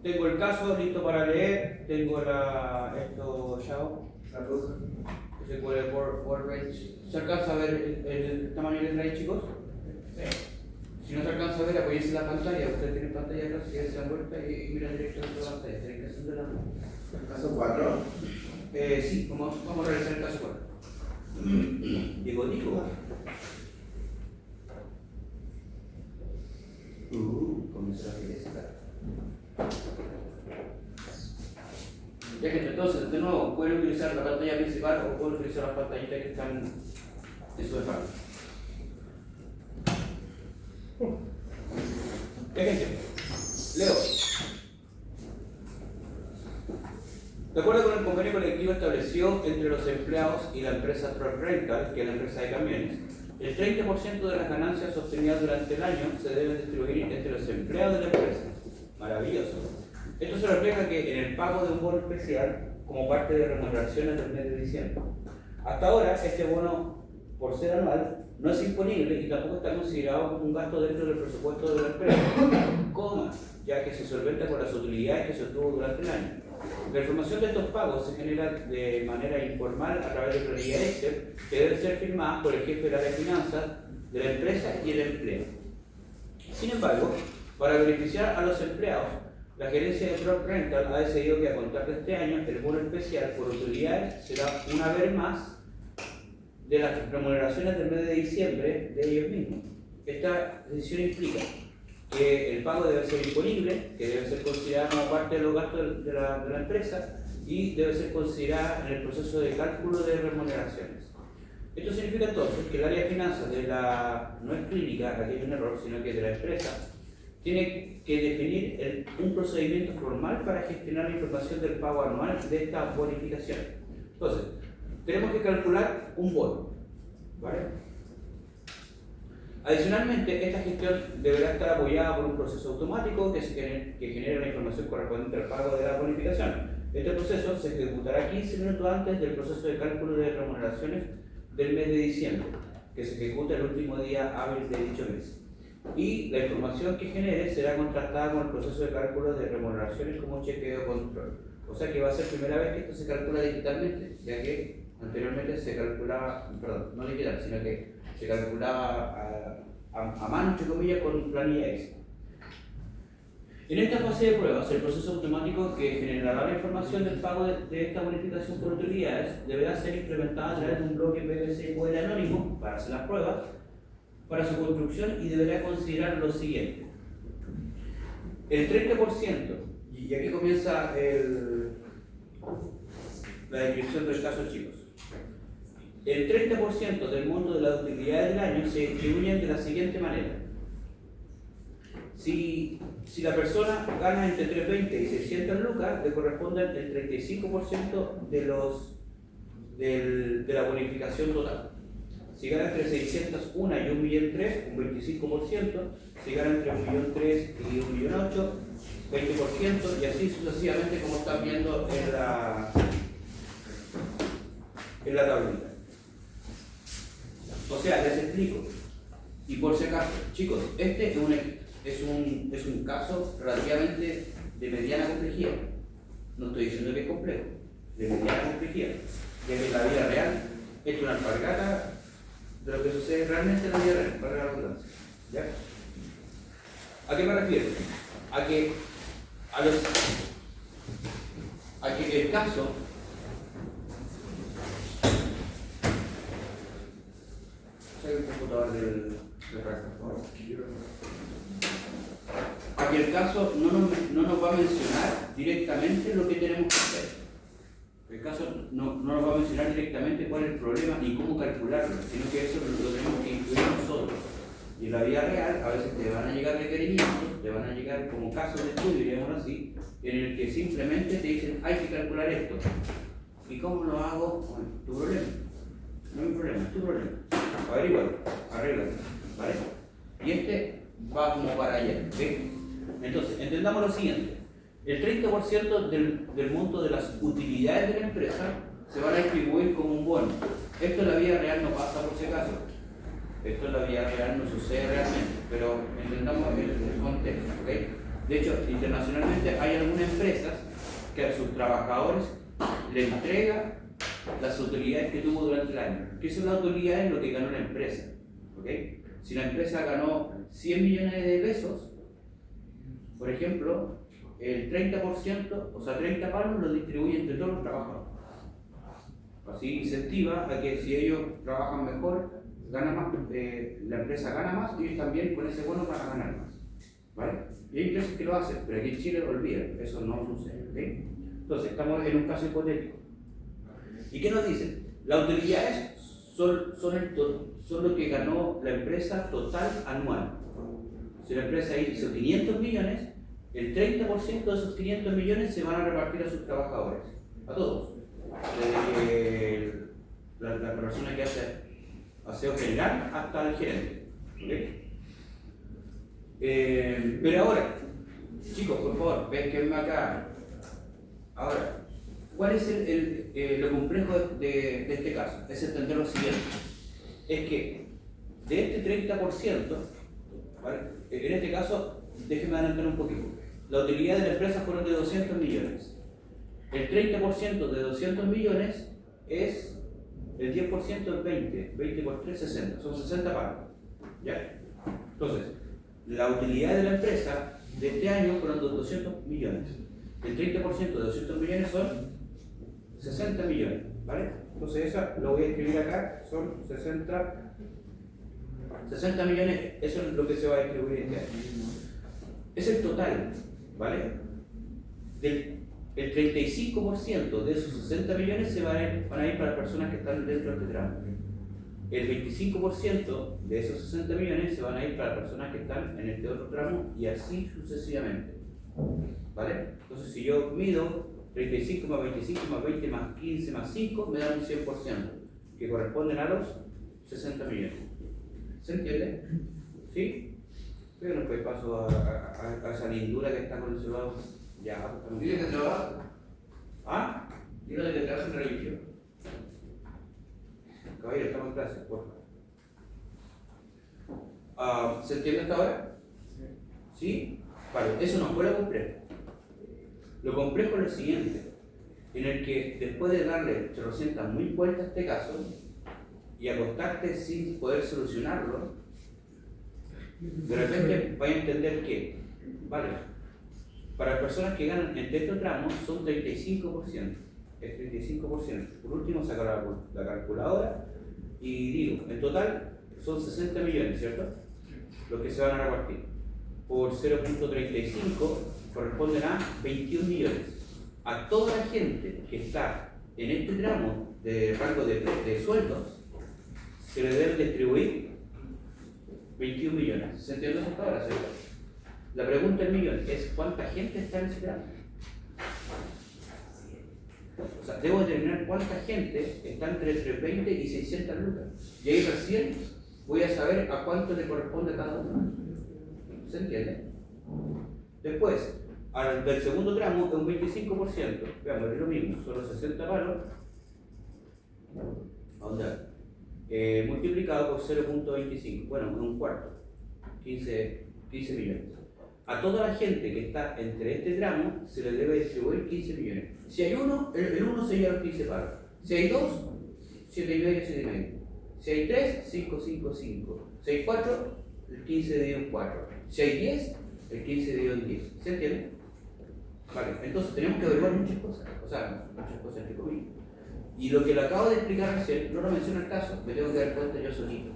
Tengo el caso listo para leer, tengo esto ya, La cosa. que se puede por range. ¿Se alcanza a ver el tamaño del range, chicos? Si no se alcanza a ver, apóyense en la pantalla. Ustedes tienen pantalla acá, si quieren se dan vuelta y miran directamente la pantalla. Tienen que hacer de la mano. Caso 4. Sí, vamos a realizar el caso 4. Digo. Comenzó la fiesta. Ya que entonces, de nuevo, pueden utilizar la pantalla principal o pueden utilizar las pantallitas que están en su espalda. Ejemplo, leo. De acuerdo con el convenio colectivo establecido entre los empleados y la empresa Truck Rental, que es la empresa de camiones, el 30% de las ganancias obtenidas durante el año se deben distribuir entre los empleados de la empresa. Maravilloso. Esto se refleja que en el pago de un bono especial como parte de remuneraciones del mes de diciembre. Hasta ahora, este bono, por ser anual, no es imponible y tampoco está considerado como un gasto dentro del presupuesto de la empresa, ya que se solventa con las utilidades que se obtuvo durante el año. La información de estos pagos se genera de manera informal a través de planillas Excel que deben ser firmadas por el jefe del área de finanzas de la empresa y el empleo. Sin embargo, para beneficiar a los empleados, la gerencia de Truck Rental ha decidido que a contar de este año el bono especial por utilidades será una vez más de las remuneraciones del mes de diciembre de ellos mismos. Esta decisión implica que el pago debe ser imponible, que debe ser considerado como parte de los gastos de la empresa y debe ser considerada en el proceso de cálculo de remuneraciones. Esto significa entonces que el área de finanzas no es clínica, aquí hay un error, sino que de la empresa, tiene que definir un procedimiento formal para gestionar la información del pago anual de esta bonificación. Entonces, tenemos que calcular un bono, ¿vale? Adicionalmente, esta gestión deberá estar apoyada por un proceso automático que genere la información correspondiente al pago de la bonificación. Este proceso se ejecutará 15 minutos antes del proceso de cálculo de remuneraciones del mes de diciembre, que se ejecuta el último día hábil de dicho mes. Y la información que genere será contrastada con el proceso de cálculo de remuneraciones como chequeo o control. O sea que va a ser primera vez que esto se calcula digitalmente, ya que anteriormente se calculaba, perdón, no digital, sino que se calculaba a mano, entre comillas, con planilla Excel. En esta fase de pruebas, el proceso automático que generará la información del pago de esta bonificación por utilidades deberá ser implementada a través de un bloque PVC o anónimo para hacer las pruebas para su construcción y deberá considerar lo siguiente. El 30%, y aquí comienza la descripción del caso, chicos. El 30% del monto de las utilidades del año se distribuyen de la siguiente manera. Si la persona gana entre 320 y 600 lucas, le corresponde el 35% de la bonificación total. Si gana entre 601 y 1.003.000, un 25%. Si gana entre 1.003 y 1.008.000, 20%, y así sucesivamente, como están viendo en la tablita. O sea, les explico. Y por si acaso, chicos, este es un caso relativamente de mediana complejidad. No estoy diciendo que es complejo, de mediana complejidad. Desde la vida real, esto es una alpargata de lo que sucede realmente en la vida real, para la redundancia. ¿Ya? ¿A qué me refiero? A que el caso el computador del a que el caso no nos va a mencionar directamente lo que tenemos que hacer. El caso no nos va a mencionar directamente cuál es el problema ni cómo calcularlo, sino que eso lo tenemos que incluir nosotros. Y en la vida real a veces te van a llegar requerimientos, te van a llegar como casos de estudio, diríamos así, en el que simplemente te dicen hay que calcular esto. ¿Y cómo lo hago? Bueno, tu problema. No es mi problema, es tu problema. Averígualo, arréglalo, ¿vale? Y este va como para allá, ¿ok? Entonces, entendamos lo siguiente. El 30% del monto de las utilidades de la empresa se van a distribuir como un bono. Esto en la vida real no pasa por si acaso. Esto en la vida real no sucede realmente, pero entendamos el contexto, ¿ok? De hecho, internacionalmente hay algunas que a sus trabajadores le entrega las utilidades que tuvo durante el año. ¿Qué son las utilidades? Lo que ganó la empresa. ¿Okay? Si la empresa ganó 100 millones de pesos, por ejemplo, el 30%, o sea 30 palos, lo distribuye entre todos los trabajadores. Así incentiva a que si ellos trabajan mejor, gana más, la empresa gana más y ellos también con ese bono van a ganar más. ¿Vale? Y hay empresas que lo hacen, pero aquí en Chile lo olvidan, eso no sucede. ¿Okay? Entonces, estamos en un caso hipotético. ¿Y qué nos dicen? Las utilidades son lo que ganó la empresa total anual. Si la empresa hizo 500 millones, el 30% de esos 500 millones se van a repartir a sus trabajadores, a todos. Desde la persona que hace aseo general hasta el gerente. ¿Okay? Pero ahora, chicos, por favor, pesquenme acá. Ahora, ¿cuál es lo complejo de este caso? Es entender lo siguiente. Es que de este 30%, ¿vale? En este caso, déjenme adelantar un poquito. La utilidad de la empresa fueron de 200 millones. El 30% de 200 millones es el 10% es 20 por 3, 60. Son 60 palos. ¿Ya? Entonces, la utilidad de la empresa de este año fueron 200 millones. El 30% de 200 millones son 60 millones, ¿vale? Entonces esa lo voy a escribir acá, son 60 millones, eso es lo que se va a distribuir este año. Es el total, ¿vale? El 35% de esos 60 millones van a ir para las personas que están dentro de este tramo. El 25% de esos 60 millones se van a ir para las personas que están en este otro tramo y así sucesivamente. ¿Vale? Entonces, si yo mido 35 más 25 más 20 más 15 más 5, me da un 100%, que corresponden a los 60 millones. ¿Se entiende? ¿Sí? Pero no paso a esa lindura que está con el celular. Ya, ¿Dile que trabaja? ¿Ah? Dile que trabaja en religión. Caballero, estamos en clase, por favor. ¿Se entiende hasta ahora? ¿Sí? Vale, eso no fue lo complejo. Lo complejo es lo siguiente, en el que después de darle 800.000 vueltas a este caso y acostarte sin poder solucionarlo, de repente vais a entender que, vale, para las personas que ganan entre estos tramos son 35%, es 35%. Por último saco la calculadora y digo, en total son 60 millones, ¿cierto? Los que se van a repartir. Por 0.35 corresponden a 21 millones. A toda la gente que está en este tramo de rango de sueldos, se le deben distribuir 21 millones. ¿Se entiende eso hasta ahora? ¿Cierto? La pregunta del millón es ¿cuánta gente está en ese tramo? O sea, debo determinar cuánta gente está entre 320 y 600 lucas. Y ahí recién voy a saber a cuánto le corresponde a cada uno. ¿Se entiende? Después, del segundo tramo es un 25%. Veamos, es lo mismo, son los 60 palos. Multiplicado por 0.25. Bueno, un cuarto. 15 millones. A toda la gente que está entre este tramo se le debe distribuir 15 millones. Si hay uno, el uno se lleva los 15 palos. Si hay dos, 7,5, 7,5. Si hay 3, 5, 5, 5. Si hay 4, el 15 dividido en 4. Si hay 10, el 15 dividido en 10. ¿Se entiende? Vale, entonces tenemos que averiguar muchas cosas. O sea, muchas cosas entre comillas. Y lo que le acabo de explicar recién, no lo menciona el caso, me tengo que dar cuenta yo solito.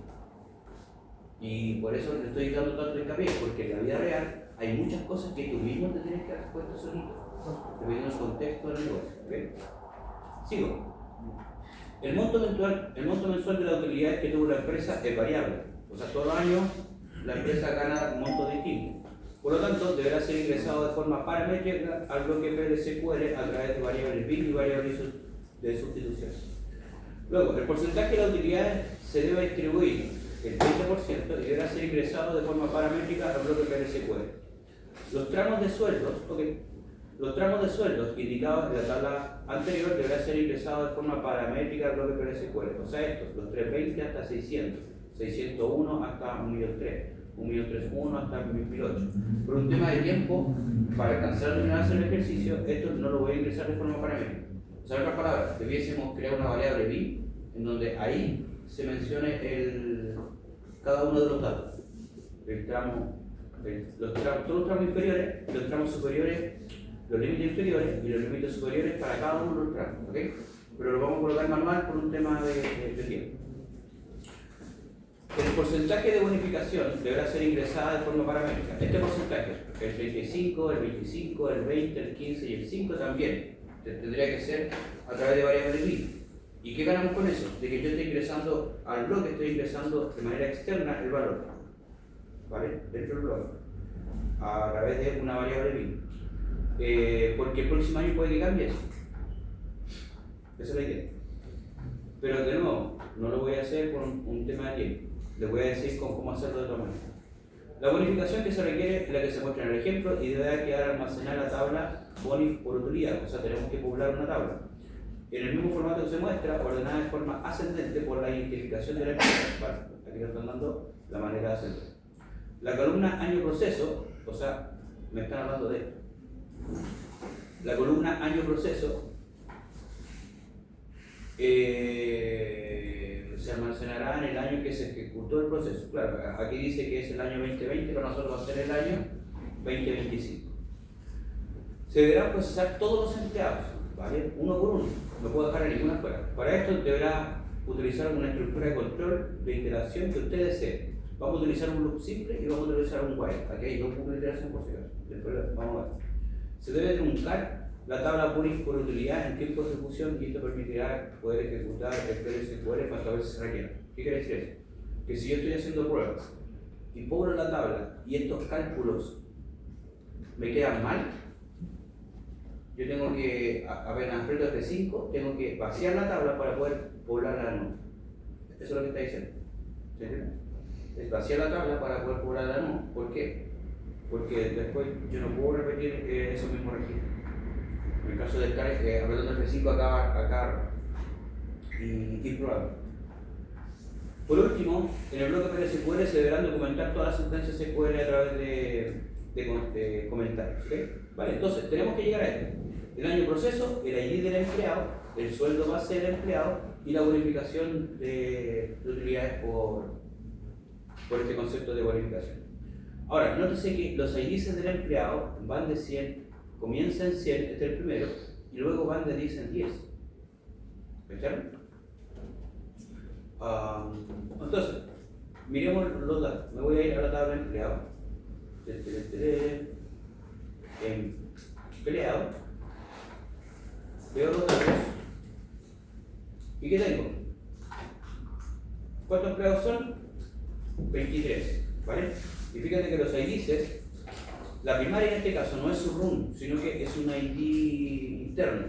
Y por eso le estoy dando tanto hincapié, porque en la vida real hay muchas cosas que tú mismo te tienes que dar cuenta solito, dependiendo del contexto del negocio. ¿Okay? Sigo. El monto mensual de las utilidades que tuvo la empresa es variable. O sea, todos los años la empresa gana un monto distinto. Por lo tanto, deberá ser ingresado de forma paramétrica al bloque PLSQL a través de variables BIN y variables de sustitución. Luego, el porcentaje de las utilidades se debe distribuir el 30% y deberá ser ingresado de forma paramétrica al bloque PLSQL. Los tramos de sueldos indicados en la tabla anterior deberán ser ingresados de forma paramétrica al bloque PLSQL. O sea, estos, los 320 hasta 600, 601 hasta 1.003. 1.301.000 hasta 1.008. Por un tema de tiempo, para alcanzar a hacer el ejercicio, esto no lo voy a ingresar de forma paramétrica. O sea, en otras palabras, debiésemos crear una variable BI en donde ahí se mencione cada uno de los datos. El tramo, todos los tramos inferiores, los tramos superiores, los límites inferiores y los límites superiores para cada uno de los tramos. ¿Okay? Pero lo vamos a colocar manual por un tema de tiempo. El porcentaje de bonificación deberá ser ingresada de forma paramétrica. Este porcentaje, el 35, el 25, el 20, el 15 y el 5 también, tendría que ser a través de variables BI. ¿Y qué ganamos con eso? De que yo estoy ingresando al bloque, estoy ingresando de manera externa el valor, ¿vale? Dentro del bloque, a través de una variable BI. Porque el próximo año puede que cambie eso. Esa es la idea. Pero de nuevo, no lo voy a hacer por un tema de tiempo. Les voy a decir cómo hacerlo de otra manera. La bonificación que se requiere es la que se muestra en el ejemplo y debe quedar almacenada la tabla bonif por utilidad. O sea, tenemos que poblar una tabla. En el mismo formato que se muestra, ordenada de forma ascendente por la identificación de la empresa. Vale, aquí nos están dando la manera ascendente. La columna año proceso, o sea, me están hablando de esto. La columna año proceso se almacenará en el año en que se ejecutó el proceso. Claro, aquí dice que es el año 2020, pero nosotros va a ser el año 2025. Se deberán procesar todos los empleados, ¿vale? Uno por uno, no puedo dejar a ninguna fuera. Para esto deberá utilizar una estructura de control de iteración que usted desee. Vamos a utilizar un loop simple y vamos a utilizar un while. Aquí hay dos bucles de iteración por si acaso. Después vamos a ver. Se debe truncar la tabla bonif por utilidad en tiempo de ejecución y esto permitirá poder ejecutar el PLSQL cuantas veces se requiera. ¿Qué quiere decir eso? Que si yo estoy haciendo pruebas y poblo la tabla y estos cálculos me quedan mal, yo tengo que, apenas aprieto F5, tengo que vaciar la tabla para poder poblarla de nuevo. Eso es lo que está diciendo. ¿Se entiende? Es vaciar la tabla para poder poblarla de nuevo. ¿Por qué? Porque después yo no puedo repetir esos mismos registros. En el caso del CARE, apretando F5 acá y probando. Por último, en el bloque PLSQL se deberán documentar todas las sentencias SQL a través de comentarios. ¿Okay? Vale, entonces tenemos que llegar a esto. El año proceso, el ID del empleado, el sueldo base del empleado y la bonificación de utilidades por este concepto de bonificación. Ahora, nótese que los IDs del empleado van de 100, comienzan en 100, este es el primero, y luego van de 10 en 10. ¿Escucharon? Entonces, miremos los datos. Me voy a ir a la tabla de empleado. Empleado. Veo los datos. ¿Y qué tengo? ¿Cuántos empleados son? 23. ¿Vale? Y fíjate que los IDs, la primaria en este caso no es su run, sino que es un ID interno,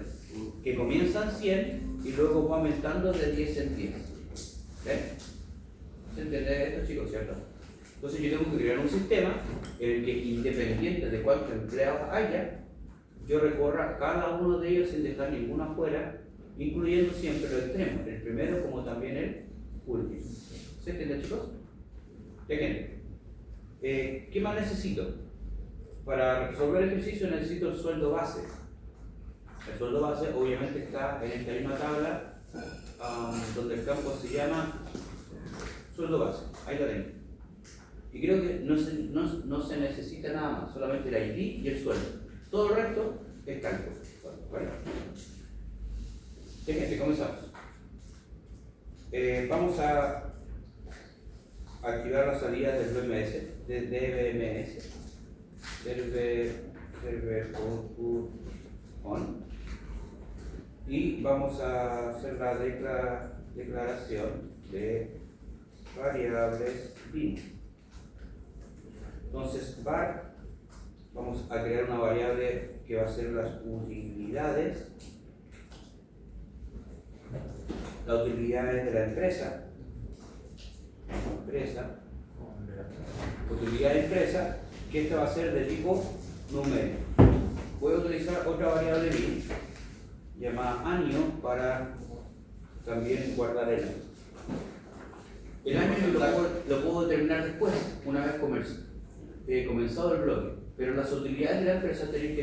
que comienza en 100 y luego va aumentando de 10 en 10. ¿Ven? ¿Se entiende esto, chicos, cierto? Entonces yo tengo que crear un sistema en el que, independiente de cuántos empleados haya, yo recorra cada uno de ellos sin dejar ninguno afuera, incluyendo siempre los extremos, el primero como también el último. ¿Se entiende, chicos? Ejemplo. ¿Qué más necesito? Para resolver el ejercicio necesito el sueldo base. El sueldo base obviamente está en esta misma tabla donde el campo se llama sueldo base. Ahí lo tengo. Y creo que no se necesita nada más, solamente el ID y el sueldo. Todo el resto es cálculo. ¿Vale? Gente, comenzamos. Vamos a activar la salida del DBMS, del DBMS, server output on, y vamos a hacer la declaración de variables bin. Entonces, var, vamos a crear una variable que va a ser las utilidades, las utilidades de la empresa, utilidad de empresa, que esta va a ser de tipo numérico. Voy a utilizar otra variable bin llamada año para también guardar el año. El año lo puedo determinar después, una vez comenzado el bloque, pero las utilidades de la empresa tienen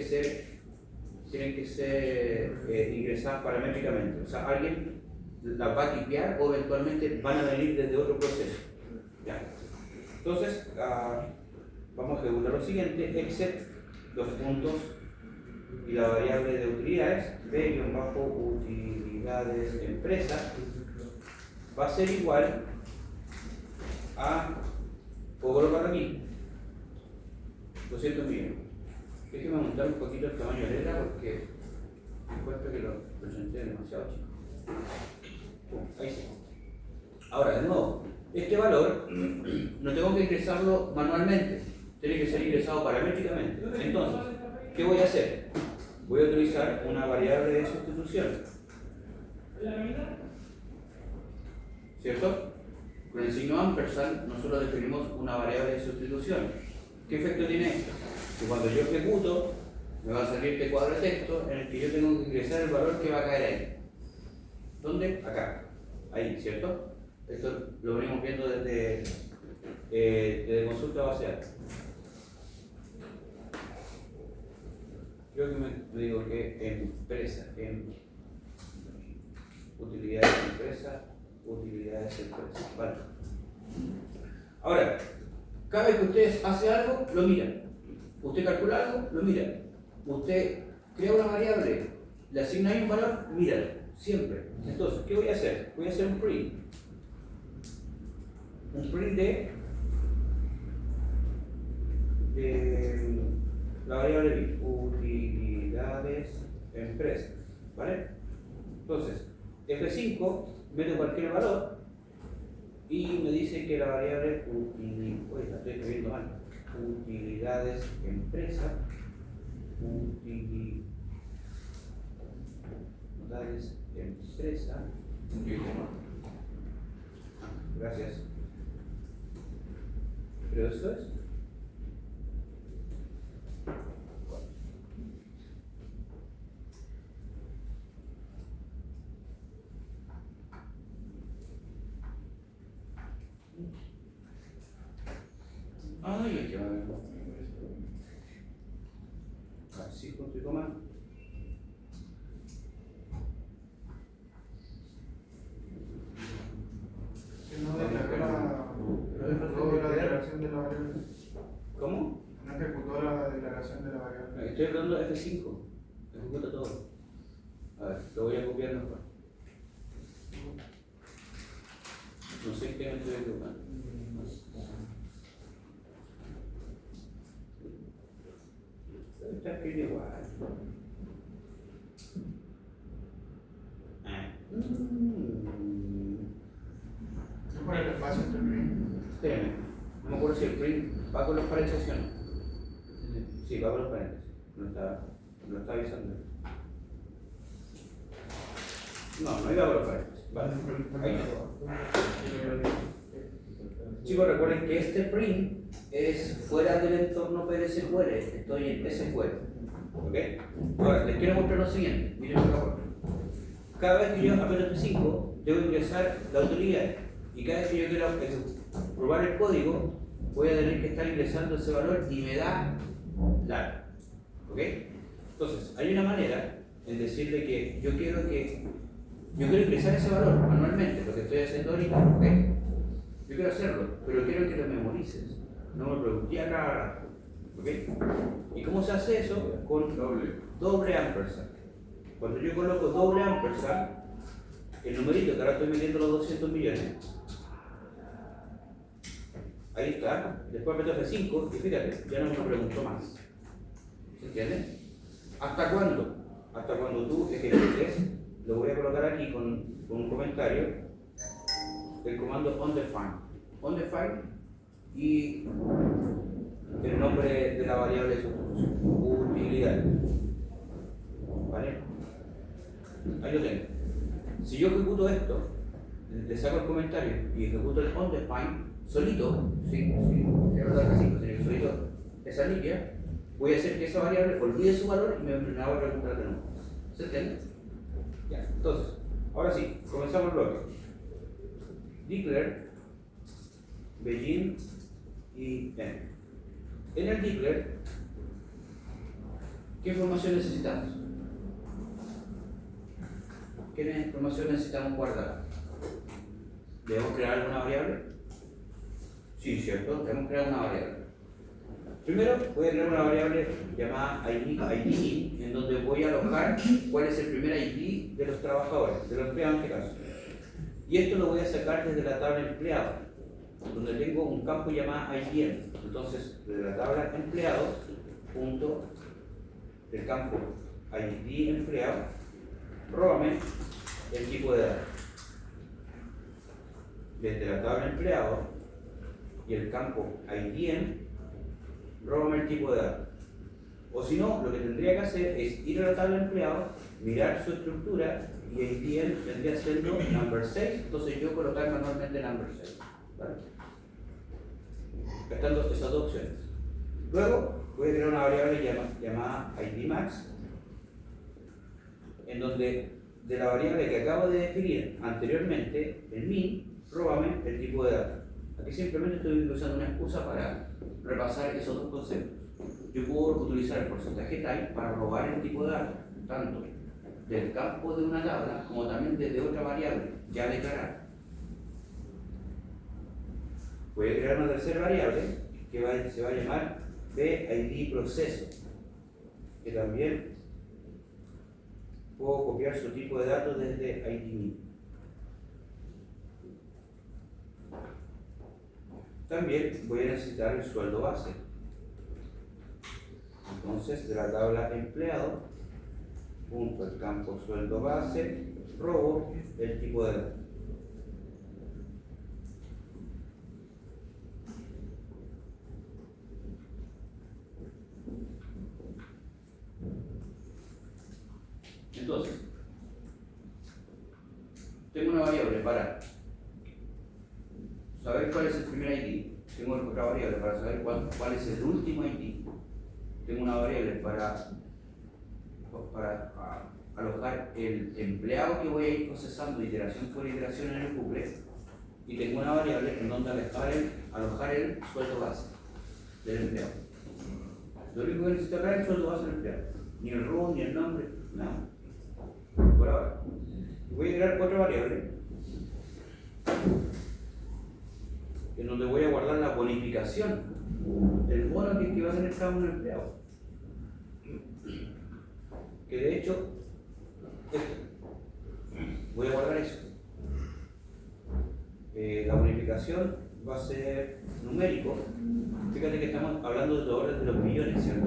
que ser ingresadas paramétricamente. O sea, alguien las va a tipear o eventualmente van a venir desde otro proceso. Ya. Entonces, vamos a ejecutar lo siguiente: except los puntos y la variable de utilidades, b-utilidades empresa, va a ser igual a, puedo colocar aquí, 200 millones. Déjeme aumentar un poquito el tamaño de letra porque encuentro que lo presenté demasiado chico. Ahí sí. Ahora, de nuevo, este valor no tengo que ingresarlo manualmente, tiene que ser ingresado paramétricamente. Entonces, ¿qué voy a hacer? Voy a utilizar una variable de sustitución, ¿cierto? Con el signo ampersand nosotros definimos una variable de sustitución. ¿Qué efecto tiene esto? Que cuando yo ejecuto me va a salir este cuadro de texto en el que yo tengo que ingresar el valor que va a caer ahí. ¿Dónde? Acá. Ahí, ¿cierto? Esto lo venimos viendo desde consulta base de datos. Creo que me digo que empresa, utilidades de empresa, utilidades de empresa. Vale. Ahora, cada vez que usted hace algo, lo mira. Usted calcula algo, lo mira. Usted crea una variable, le asigna ahí un valor, míralo, siempre. Entonces, ¿qué voy a hacer? Voy a hacer un print. Un print de la variable utilidades empresa. ¿Vale? Entonces, F5, meto cualquier valor y me dice que la variable la estoy escribiendo mal. Utilidades empresa, utilidades empresa, gracias. ¿Pero esto es? Ay, aquí va a ver. Así, punto y coma. No declaró la declaración de la variable. ¿Cómo? No ejecutó la declaración de la variable. Estoy hablando de F5. Ejecuta todo. A ver, lo voy a copiar mejor. No sé qué me estoy equivocando. Está escrito igual. ¿Es por el espacio entre el print? Espérame, no me acuerdo si el print va con los paréntesis. Sí, va con los paréntesis. Lo está avisando. No iba con los paréntesis. Vale, ahí está. Chicos, recuerden que este print es fuera del entorno PDSQL, estoy en SQL. ¿Ok? Ahora, les quiero mostrar lo siguiente. Miren por favor. Cada vez que yo aprieto F5, debo ingresar la utilidad. Y cada vez que yo quiero probar el código, voy a tener que estar ingresando ese valor y me da largo. ¿Ok? Entonces, hay una manera en decirle que yo quiero ingresar ese valor manualmente, lo que estoy haciendo ahorita. ¿Ok? Yo quiero hacerlo, pero quiero que lo memorices. No me pregunté a cada rato. ¿Ok? ¿Y cómo se hace eso? Con doble ampersand. Cuando yo coloco doble ampersand, el numerito que ahora estoy metiendo los 200 millones, ahí está. Después meto F5 y fíjate, ya no me lo pregunto más. ¿Se entiende? ¿Hasta cuándo? Hasta cuando tú ejecutes, lo voy a colocar aquí con un comentario, el comando onDefine. OnDefine y el nombre de la variable de sustitución, utilidad. ¿Vale? Ahí lo tengo. Si yo ejecuto esto, le saco el comentario y ejecuto el onDefine solito, solito esa línea, voy a hacer que esa variable olvide su valor y me va a recuperar de nuevo. ¿Se entiende? Ya, entonces, ahora sí, comenzamos el bloque. Declare Beijing y N. En el declare, ¿qué información necesitamos? ¿Qué información necesitamos guardar? ¿Debemos crear alguna variable? Sí, ¿cierto? Debemos crear una variable. Primero voy a crear una variable llamada ID, en donde voy a alojar cuál es el primer ID de los trabajadores, de los empleados en este caso. Y esto lo voy a sacar desde la tabla empleado, donde tengo un campo llamado IDM. Entonces, desde la tabla empleado, punto, el campo ID empleado, róbame el tipo de datos. Desde la tabla empleado y el campo IDM, róbame el tipo de datos. O si no, lo que tendría que hacer es ir a la tabla empleado, mirar su estructura y IDM vendría siendo number 6, entonces yo colocar manualmente number 6. ¿Vale? Gastando esas dos opciones. Luego voy a crear una variable llamada IDMax, en donde de la variable que acabo de definir anteriormente, el min, róbame el tipo de datos. Aquí simplemente estoy usando una excusa para repasar esos dos conceptos. Yo puedo utilizar el porcentaje type para robar el tipo de datos, tanto del campo de una tabla como también desde otra variable ya declarada. Voy a crear una tercera variable que se va a llamar BID proceso, que también puedo copiar su tipo de datos desde ID. También voy a necesitar el sueldo base. Entonces, de la tabla empleado, punto el campo sueldo base, robo el tipo de datos. Entonces, tengo una variable para saber cuál es el primer ID, tengo otra variable para saber cuál es el último ID, tengo una variable para alojar el empleado que voy a ir procesando iteración por iteración en el bucle, y tengo una variable en donde alojar el sueldo base del empleado. Lo único que necesito acá es el sueldo base del empleado, ni el root, ni el nombre, nada. Por ahora. Voy a crear 4 variables en donde voy a guardar la bonificación, el bono que va a tener cada uno del empleado. Que de hecho, voy a guardar eso. La bonificación va a ser numérico. Fíjate que estamos hablando de los orden de los millones, ¿cierto?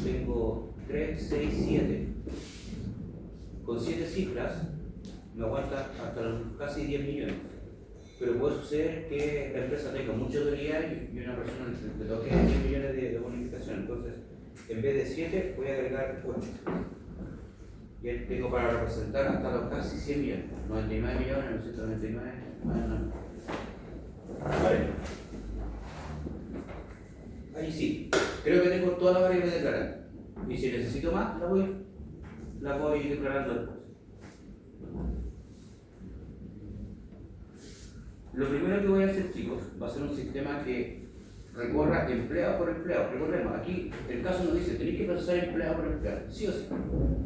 Tengo 3, 6, 7. Con 7 cifras me aguanta hasta los casi 10 millones. Pero puede suceder que la empresa tenga mucha autoridad y una persona le toque 10 millones de bonificación. Entonces, en vez de 7, voy a agregar 8. Y ahí tengo para representar hasta los casi 100 millones. 99 millones, 999, Vale. Ahí sí. Creo que tengo toda la variable declarada. Y si necesito más, la voy declarando después. Lo primero que voy a hacer, chicos, va a ser un sistema que recorra empleado por empleado. Recordemos, aquí el caso nos dice, tenéis que procesar empleado por empleado, sí o sí.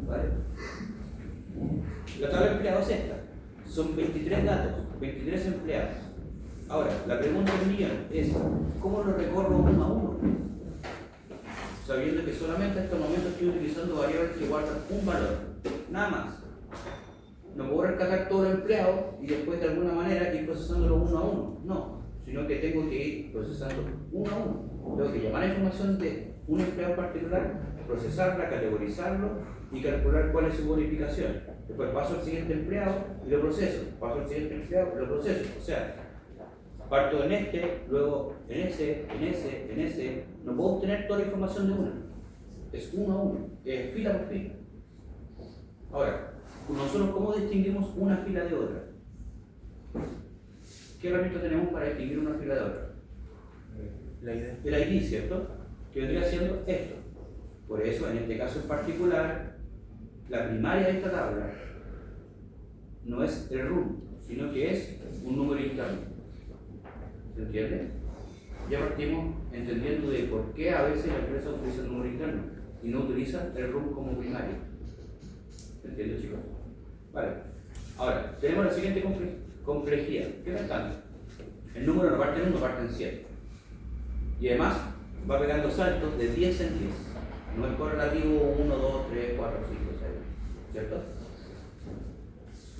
¿Vale? La tabla de empleados es esta. Son 23 datos, 23 empleados. Ahora, la pregunta del millón es, ¿cómo lo recorro uno a uno? Sabiendo que solamente en estos momentos estoy utilizando variables que guardan un valor, nada más. No puedo rescatar todo el empleado y después de alguna manera ir procesándolo uno a uno, no, sino que tengo que ir procesando uno a uno. Tengo que llamar la información de un empleado particular, procesarla, categorizarlo y calcular cuál es su bonificación. Después paso al siguiente empleado y lo proceso, paso al siguiente empleado y lo proceso. O sea, parto en este, luego en ese, no puedo obtener toda la información de una. Es uno a uno, es fila por fila. Ahora, nosotros, ¿cómo distinguimos una fila de otra? ¿Qué herramienta tenemos para distinguir una fila de otra? El ID, ¿cierto? Que vendría siendo esto. Por eso, en este caso en particular, la primaria de esta tabla no es el root, sino que es un número interno. ¿Se entiende? Ya partimos entendiendo de por qué a veces la empresa utiliza el número interno y no utiliza el RUM como primario. ¿Se entiende, chicos? Vale. Ahora, tenemos la siguiente complejidad. ¿Qué tal tanto? El número no parte en 1, parte en 7. Y además va pegando saltos de 10 en 10. No es correlativo 1, 2, 3, 4, 5, 6. ¿Cierto?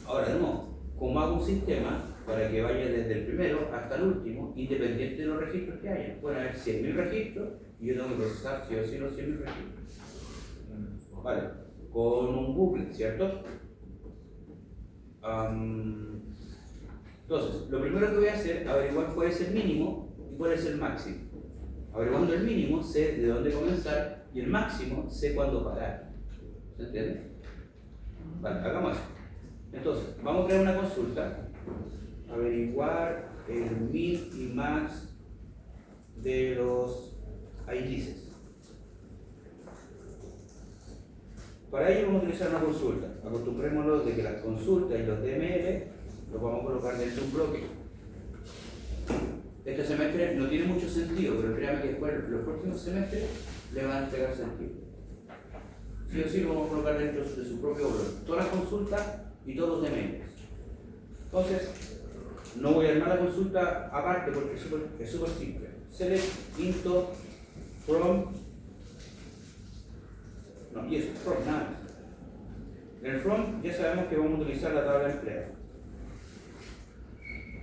Ahora, de nuevo, como hago un sistema para que vaya desde el primero hasta el último, independiente de los registros que haya. Pueden haber 100.000 registros y yo tengo que procesar sí o sí los 100.000 registros. Vale, con un bucle, ¿cierto? Entonces, lo primero que voy a hacer es averiguar cuál es el mínimo y cuál es el máximo. Averiguando el mínimo, sé de dónde comenzar y el máximo, sé cuándo parar. ¿Se entiende? Vale, hagamos eso. Entonces, vamos a crear una consulta. Averiguar el min y max de los índices. Para ello vamos a utilizar una consulta. Acostumbrémonos de que las consultas y los DML los vamos a colocar dentro de un bloque. Este semestre no tiene mucho sentido, pero créanme que después los próximos semestres le van a entregar sentido. Sí o sí lo vamos a colocar dentro de su propio bloque. Todas las consultas y todos los DML. Entonces, no voy a armar la consulta aparte porque es súper simple. Select into from. No, y eso, from, nada más. En el from ya sabemos que vamos a utilizar la tabla de empleo.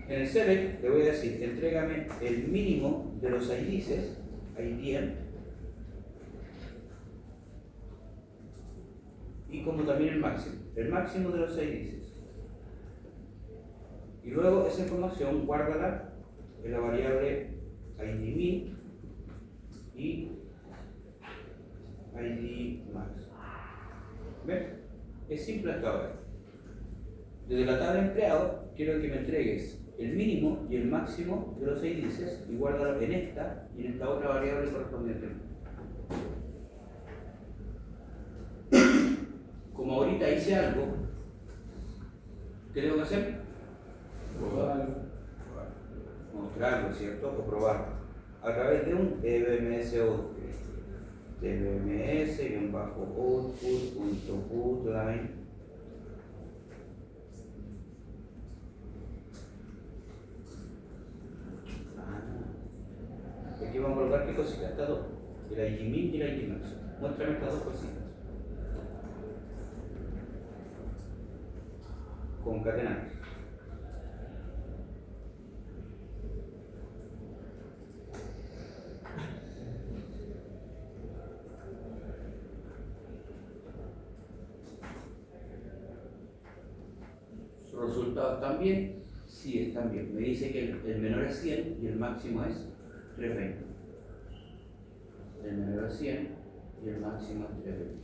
En el select le voy a decir, entrégame el mínimo de los índices, IDM, y como también el máximo de los índices. Y luego esa información guárdala en la variable IDMin y IDmax. ¿Ven? Es simple hasta ahora. Desde la tabla de empleado quiero que me entregues el mínimo y el máximo de los índices y guárdalo en esta y en esta otra variable correspondiente. Como ahorita hice algo, ¿qué tengo que hacer? Mostrarlo, ¿cierto? O probarlo. A través de un DBMS output. DBMS-output.putline. Aquí vamos a colocar qué cositas, estas dos. El IDMin y el IDmax. Muéstrame estas dos cositas. Concatenar. ¿Sus resultados están bien? Sí, están bien. Me dice que el menor es 100 y el máximo es 320. El menor es 100 y el máximo es 320.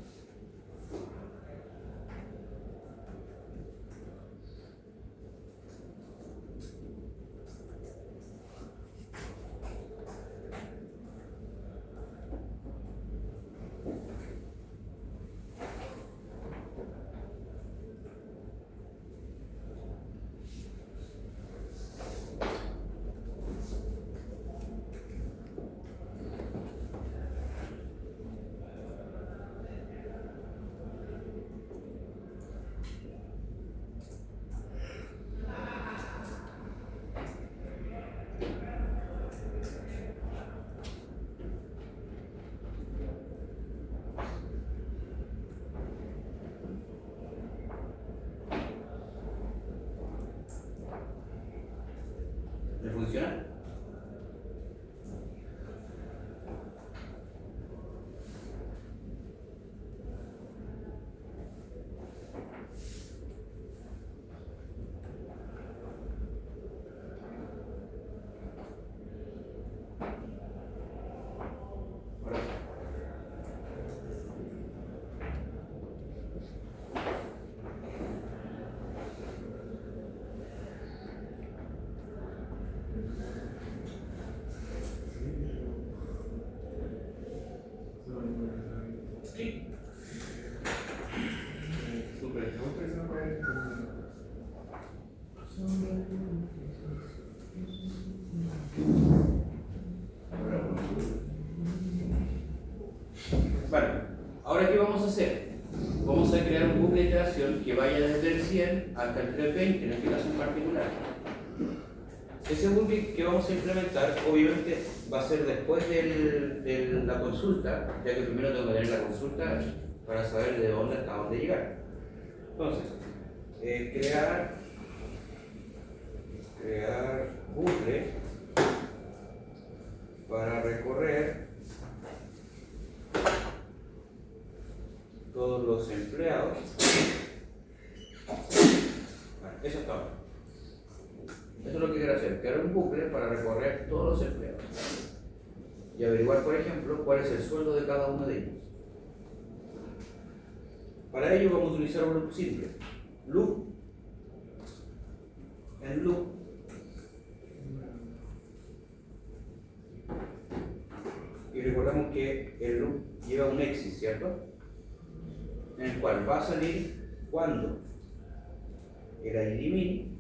vamos a crear un bucle de iteración que vaya desde el 100 hasta el 320 en este caso en particular. Ese bucle que vamos a implementar obviamente va a ser después de la consulta, ya que primero tengo que tener la consulta para saber de dónde hasta dónde llegar. Entonces, crear bucle para recorrer todos los empleados. Bueno, eso está bien. Eso es lo que quiero hacer, crear un bucle para recorrer todos los empleados y averiguar, por ejemplo, cuál es el sueldo de cada uno de ellos. Para ello vamos a utilizar un loop simple. Loop en loop y recordamos que el loop lleva un exit, ¿cierto? En el cual va a salir cuando el ID min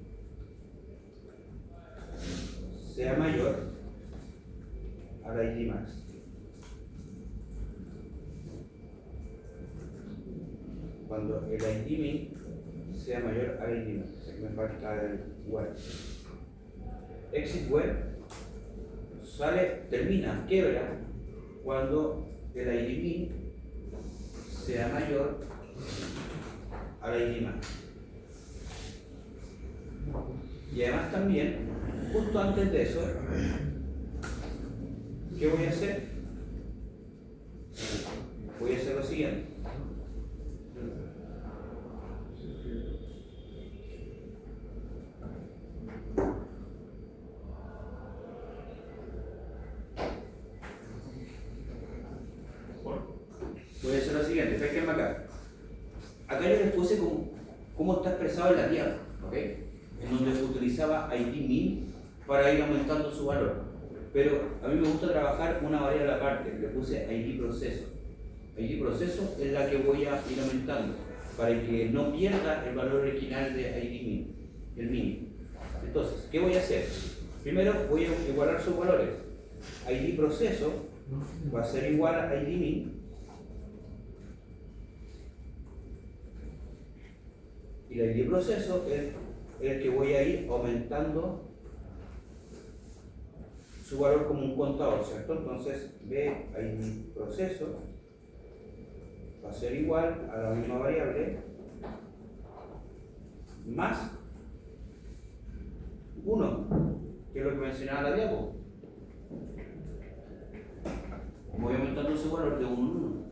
sea mayor al ID max. Cuando el ID min sea mayor al ID max. Aquí me falta el web. Exit web termina, quiebra cuando el ID min sea mayor al ID max. Y además también, justo antes de eso, ¿qué voy a hacer? Voy a hacer lo siguiente. Voy a hacer lo siguiente, fíjense acá. Acá yo les puse cómo está expresado en la tabla, ¿ok? En donde utilizaba ID min para ir aumentando su valor. Pero a mí me gusta trabajar una variable aparte, le puse ID proceso. ID proceso es la que voy a ir aumentando para que no pierda el valor original de ID min, el mínimo. Entonces, ¿qué voy a hacer? Primero voy a igualar sus valores. ID proceso va a ser igual a ID min y el ID proceso es el que voy a ir aumentando su valor como un contador, ¿cierto? Entonces, ID proceso va a ser igual a la misma variable más 1, que es lo que mencionaba la diapo. Voy aumentando su valor de 1 en 1.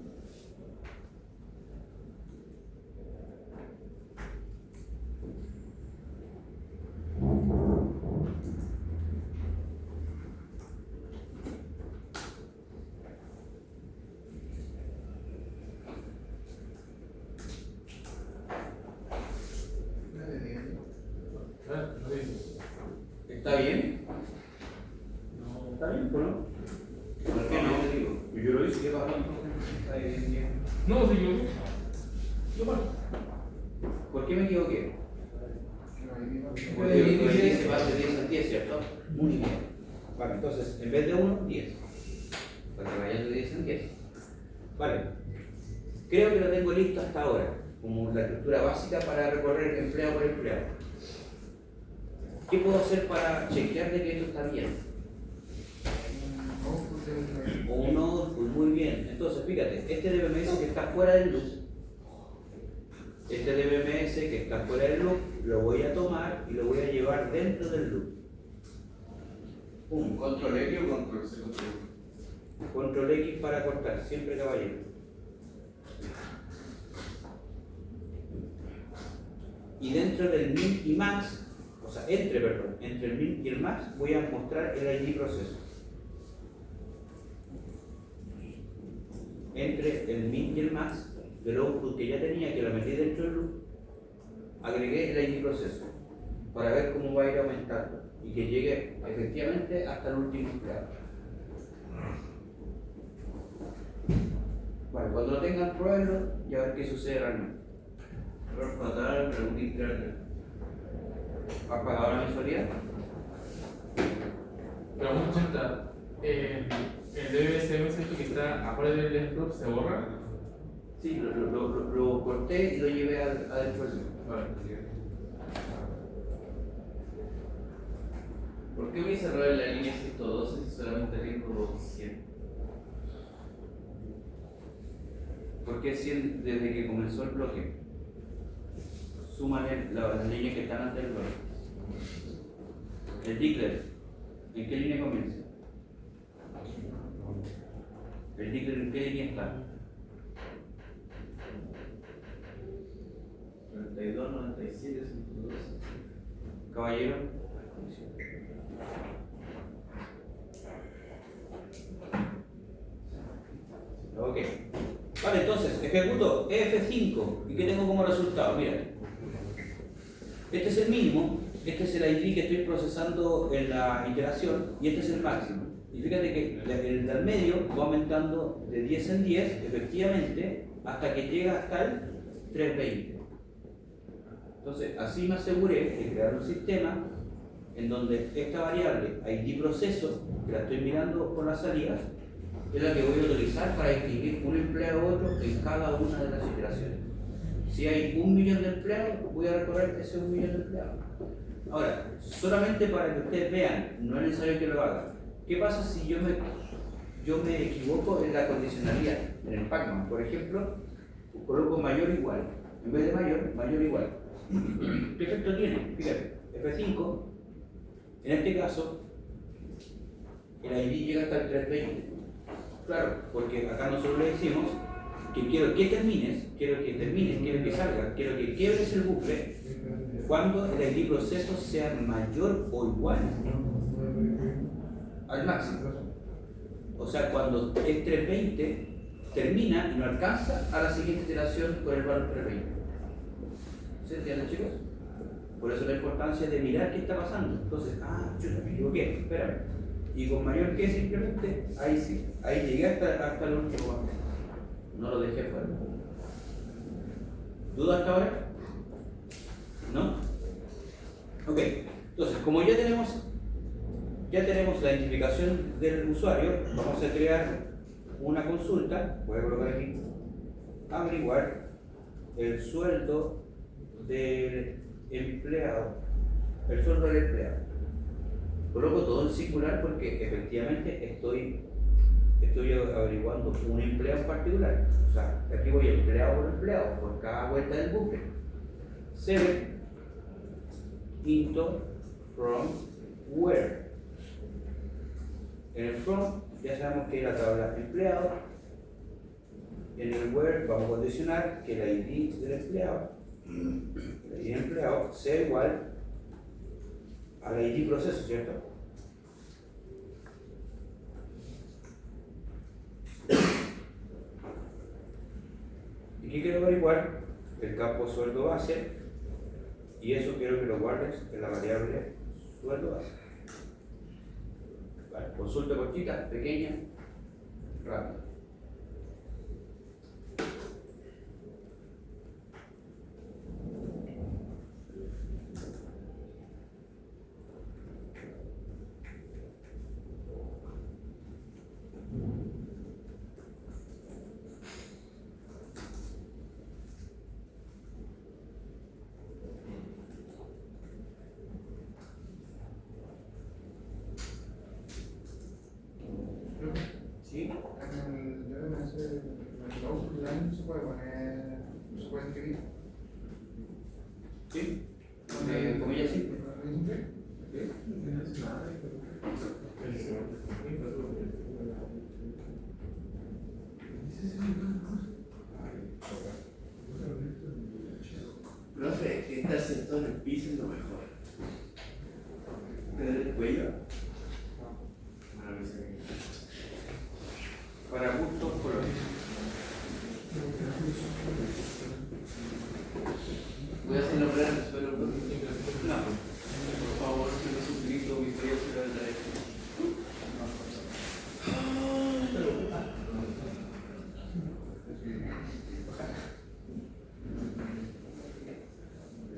¿Está bien? No. ¿Está bien o no? ¿Por qué no? Te digo. Yo lo hice, ¿qué pasa? Está bien. No, sí, yo paro. ¿Por qué me equivoqué? Porque el ID se va de 10 a 10, ¿cierto? Muy bien. Vale, entonces, en vez de 1, 10. Para que vayan de 10 en 10. Vale. Creo que lo tengo listo hasta ahora, como la estructura básica para recorrer empleado por empleado. ¿Qué puedo hacer para chequear de que esto está bien? O no, pues muy bien. Entonces, fíjate, este DBMS que está fuera del loop, este DBMS que está fuera del loop, lo voy a tomar y lo voy a llevar dentro del loop. Pum. ¿Control X o control C? Control X para cortar, siempre caballero. Y dentro del min y max, o sea, entre el min y el max, voy a mostrar el ID proceso. Entre el min y el max del output que ya tenía, que lo metí dentro del loop, agregué el ID proceso para ver cómo va a ir aumentando y que llegue efectivamente hasta el último empleado. Bueno, cuando lo tengan, pruébenlo y a ver qué sucede realmente. Error fatal, pregunta interna. ¿Has pagado la mensualidad? Pero vamos a consultar. El DBSM que está afuera del desktop se borra. Sí, lo corté y lo llevé adentro del libro. Vale. ¿Por qué me cerró en la línea 112 si solamente tengo 100? Porque es 100 desde que comenzó el bloque. Súmale las líneas que están antes del bloque. El tickler, ¿en qué línea comienza? El tickler, ¿en qué línea está? 32, 97, 112. Caballero. Ok. Vale, entonces, ejecuto F5. ¿Y qué tengo como resultado? Mira. Este es el mínimo, este es el ID que estoy procesando en la iteración y este es el máximo. Y fíjate que el del medio va aumentando de 10 en 10, efectivamente, hasta que llega hasta el 320. Entonces, así me aseguré de crear un sistema en donde esta variable ID proceso, que la estoy mirando por las salidas, es la que voy a utilizar para distinguir un empleado a otro en cada una de las iteraciones. Si hay 1 millón de empleados, voy a recorrer ese 1 millón de empleados. Ahora, solamente para que ustedes vean, no es necesario que lo hagan. ¿Qué pasa si yo me equivoco en la condicionalidad? En el Pacman, por ejemplo, coloco mayor igual. En vez de mayor igual. ¿Qué efecto tiene? Fíjate, F5, en este caso, el ID llega hasta el 320. Claro, porque acá nosotros le decimos que quiero que termines, quiero que salga, quiero que quiebres el bucle cuando el ID proceso sea mayor o igual al máximo. O sea, cuando el 320 termina y no alcanza a la siguiente iteración con el valor 320. ¿Se entiende, chicos? Por eso la importancia de mirar qué está pasando. Entonces, chuta, me equivoqué, espérame. Y con mayor que simplemente, ahí sí, ahí llegué hasta el último. No lo dejé fuera. ¿Dudas hasta ahora? ¿No? Ok, entonces, como ya tenemos la identificación del usuario, vamos a crear una consulta. Voy a colocar aquí, averiguar el sueldo del empleado. El sueldo del empleado. Coloco todo en singular porque efectivamente estoy averiguando un empleado en particular. O sea, aquí voy empleado por empleado, por cada vuelta del bucle. Select into from where. En el from ya sabemos que es la tabla empleado. En el where vamos a condicionar que el ID del empleado, sea igual al ID proceso, ¿cierto? ¿Y qué quiero averiguar? El campo sueldo base, y eso quiero que lo guardes en la variable sueldo base. Vale, consulta cortita, pequeña, rápida. ¿Sí? Se puede poner, se puede escribir. ¿Sí? Comillas simples. Profe, estar sentado en el piso es lo mejor. ¿Tener el cuello? Para gustos colores. Voy a hacer la prueba en el suelo. No. Por favor, si no es un grito, mi cuello se va a traer.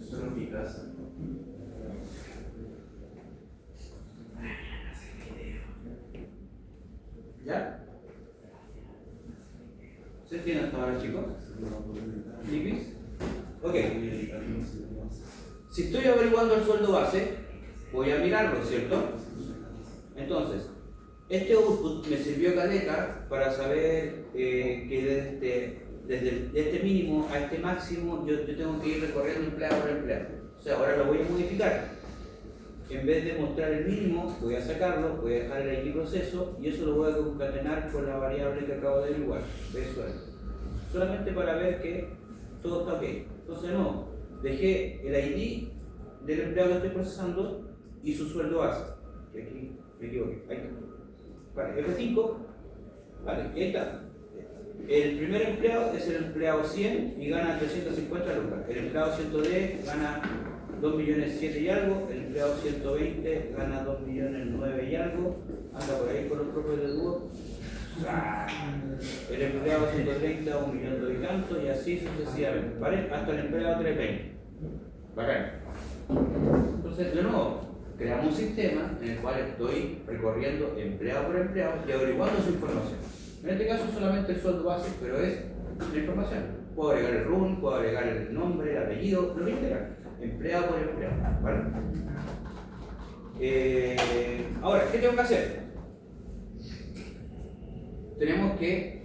Eso no es mi casa. ¿Ya? ¿Se entienden hasta ahora, chicos? Si estoy averiguando el sueldo base, voy a mirarlo, ¿cierto? Entonces, este output me sirvió caleta para saber que desde este mínimo a este máximo yo tengo que ir recorriendo empleado por empleado. O sea, ahora lo voy a modificar. En vez de mostrar el mínimo, voy a sacarlo, voy a dejar el ID proceso y eso lo voy a concatenar con la variable que acabo de averiguar, eso es. Solamente para ver que todo está ok. Entonces no, dejé el ID del empleado que estoy procesando y su sueldo base. Que aquí me equivoqué. Ahí está. Vale, F5. Vale, ahí está. El primer empleado es el empleado 100 y gana 350 lucas. El empleado 110 gana 2.700.000 y algo. El empleado 120 gana 2.009.000 y algo. Anda por ahí con los propios de dúo. El empleado 130, 1.000.000 y tanto, y así sucesivamente, ¿vale? Hasta el empleado 320. Bacán. Entonces, de nuevo, creamos un sistema en el cual estoy recorriendo empleado por empleado y averiguando su información. En este caso solamente el sueldo base, pero es la información. Puedo agregar el RUN, puedo agregar el nombre, el apellido, lo que quiera. Empleado por empleado, ¿vale? Ahora, ¿qué tengo que hacer? Tenemos que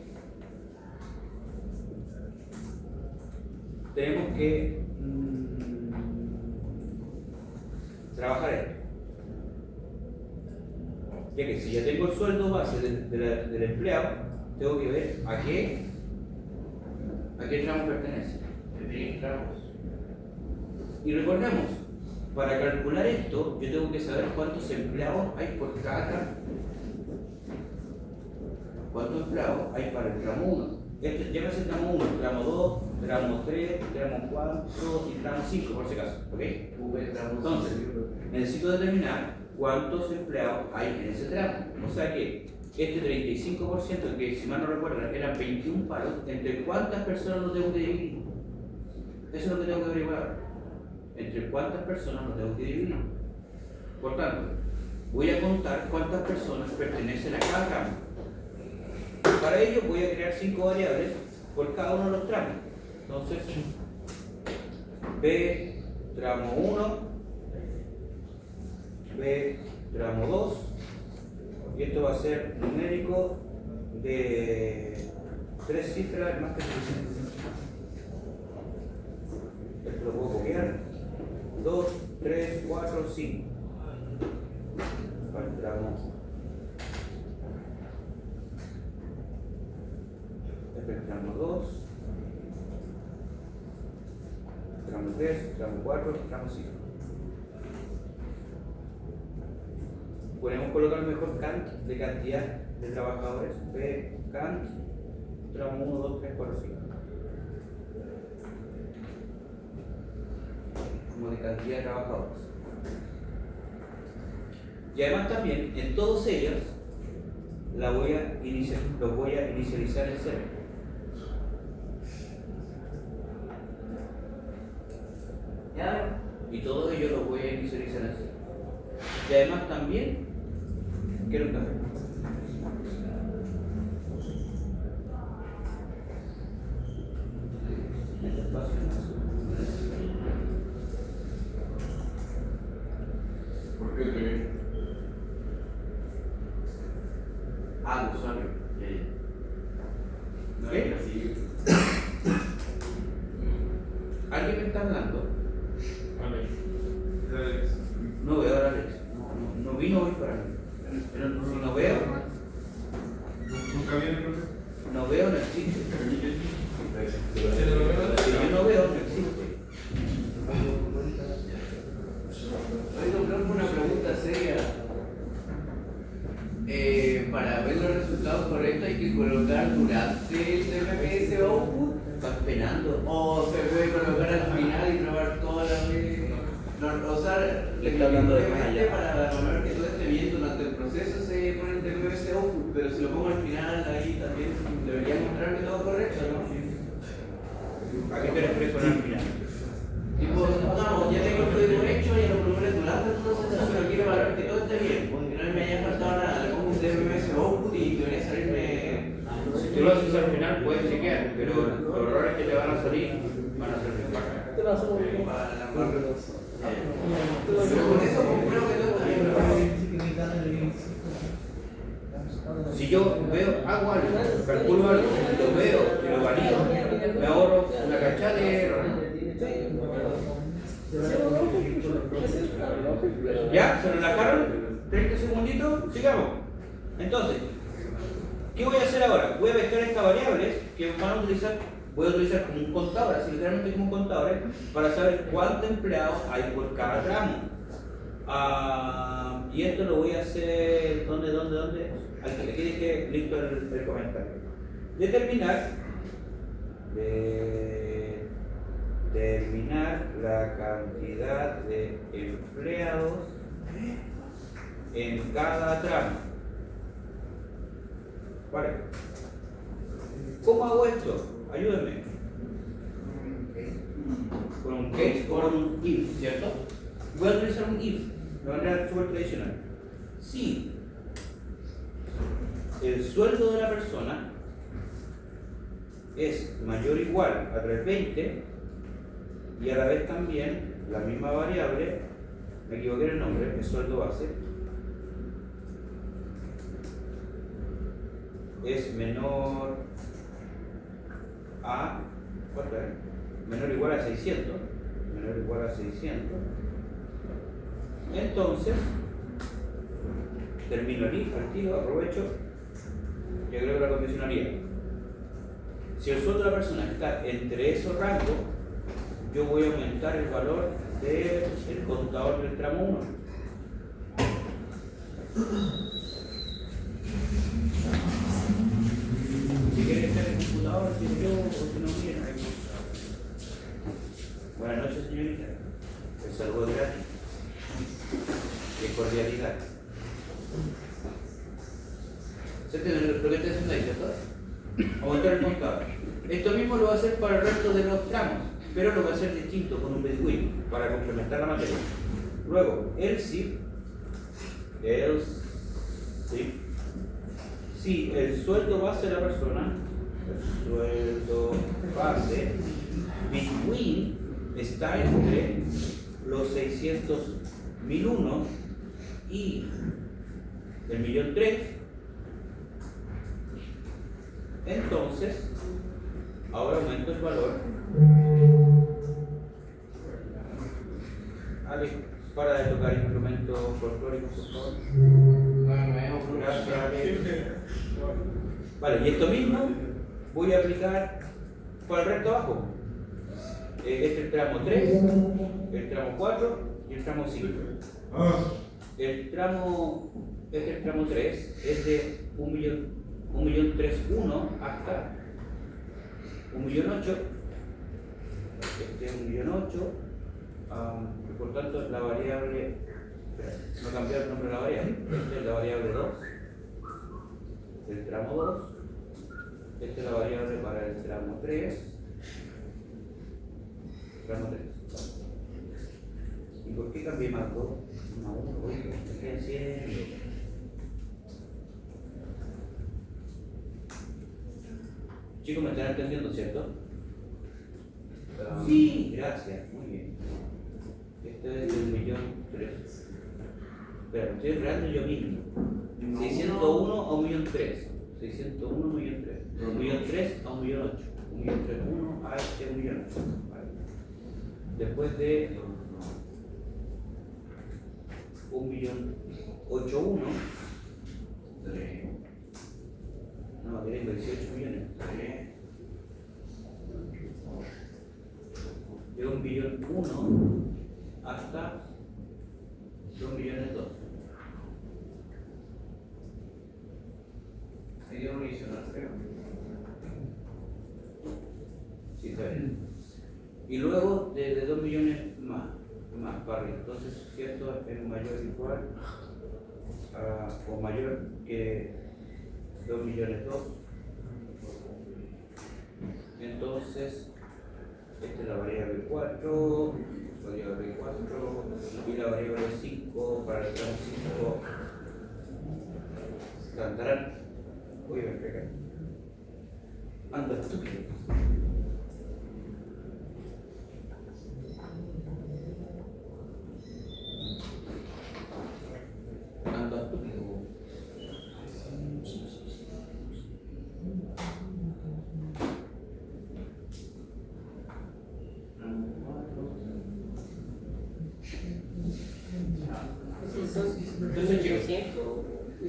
trabajar esto. Ya que si ya tengo el sueldo base del empleado, tengo que ver a qué tramo pertenece. Definir tramos. Y recordemos, para calcular esto, yo tengo que saber cuántos empleados hay por cada tramo. ¿Cuántos empleados hay para el tramo 1? Llámese el tramo 1, tramo 2, tramo 3, tramo 4 y tramo 5 por si acaso. ¿Ok? Entonces, necesito determinar cuántos empleados hay en ese tramo. O sea que este 35%, que si mal no recuerdo eran 21 paros, ¿entre cuántas personas lo tengo que dividir? Eso es lo que tengo que averiguar. ¿Entre cuántas personas lo tengo que dividir? Por tanto, voy a contar cuántas personas pertenecen a cada tramo. Para ello voy a crear 5 variables por cada uno de los tramos. Entonces, B tramo 1, B tramo 2, y esto va a ser numérico de 3 cifras más que 3. Esto lo puedo copiar. 2, 3, 4, 5. Para el tramo. Tramo 2, tramo 3, tramo 4, tramo 5. Podemos colocar mejor count de cantidad de trabajadores. P count, tramo 1, 2, 3, 4, 5. Como de cantidad de trabajadores. Y además también en todos ellos los voy a inicializar en 0. ¿Ya? Y todo ello lo voy a inicializar así. Y además también quiero un café. Este espacio es azul. ¿Por qué te? Usuario. No ¿Qué? es así. ¿Alguien me está hablando? Alex. No veo a Alex. No vino hoy para mí. Pero si no veo, ¿Nunca viene el profe? no veo, no existe. Si yo no veo, no existe. Oiga, profe, una pregunta seria. Para ver los resultados correctos hay que colocar durante el TMS output. Estás penando. O se puede colocar al final y probar todas las veces. O sea, Le está hablando de más allá. para probar que todo esté bien durante el proceso se pone el TMS output, pero si lo pongo al final ahí también debería mostrarme todo correcto, ¿no? ¿A qué te refieres con el final? Tipo, supongamos, ya tengo el código hecho, ya lo probé durante el proceso, pero quiero valorar que todo esté bien, porque no me haya faltado nada. Le pongo un TMS output y debería salirme. Si tú lo haces al final, puedes chequear, pero los errores que te van a salir van a ser bien bacanas. Para la Pero con eso compruebo que todo está bien. Si yo veo, hago algo, calculo algo, lo veo y lo valido, me ahorro una cachada de error. ¿Ya? ¿Se relajaron? 30 segunditos, sigamos. Entonces, ¿qué voy a hacer ahora? Voy a pescar estas variables que van a utilizar, voy a utilizar como un contador, así literalmente como un contador, para saber cuántos empleados hay por cada tramo. Y esto lo voy a hacer, ¿dónde? Aquí dije listo el comentario. Determinar la cantidad de empleados en cada tramo. Vale. ¿Cómo hago esto? Ayúdenme. Con un case o con un if, ¿cierto? Voy a utilizar un if, de manera súper tradicional. Si el sueldo de la persona es mayor o igual a 320 y a la vez también la misma variable, me equivoqué en el nombre, es sueldo base, es menor a, ¿cuánto es? Menor o igual a 600, menor o igual a 600, entonces termino el if, al tiro, aprovecho y agrego la condicionalidad. Si el sueldo de la persona está entre esos rangos, yo voy a aumentar el valor del contador del tramo 1. Si quieren estar en el computador, si yo o si no, miren ahí. Buenas noches, señorita. El saludo es gratis. Qué cordialidad. ¿Se entiende lo que estoy haciendo ahí, cierto? Aumentar el contador. Esto mismo lo voy a hacer para el resto de los tramos, pero lo voy a hacer distinto con un between para complementar la materia. Luego, else si el sueldo base de la persona, el sueldo base, between está entre los 600.001 y el 1.003.000, entonces ahora aumento el valor. Ale, para de tocar instrumentos folclóricos, por favor. Gracias, Ale. Vale, y esto mismo voy a aplicar para el resto abajo. Este es el tramo 3, el tramo 4 y el tramo 5. El tramo 3 es de 1.003.1 hasta 1.008.000. Este es 1.008.000. Por tanto, la variable, no cambiar el nombre de la variable. Esta es la variable 2 del tramo 2. Esta es la variable para el tramo 3. Tramo 3. ¿Y por qué cambié más 2? Más 1, oye, ¿qué estoy haciendo? Chicos, me están entendiendo, ¿cierto? Sí, gracias, muy bien. Este es el 1.003.000. Espera, me estoy enredando yo mismo. 601 a 1.003.000. 601 a 1.003.000. 1.003.000 a 1.008.000. 1.003.1 a este 1.008.000. Vale. Después de 1.008.1. No, tienen 18 millones. De 1.000.001 hasta 2.000.002. Ahí yo no hice nada, creo. Sí, está bien. Y luego de 2 millones más para arriba. Entonces, si esto es mayor o igual o mayor que 2.002.000, entonces esta es la variable 4, y la variable 5 para el tramo 5. Cantarán. Uy, ven acá. Anda, estúpido.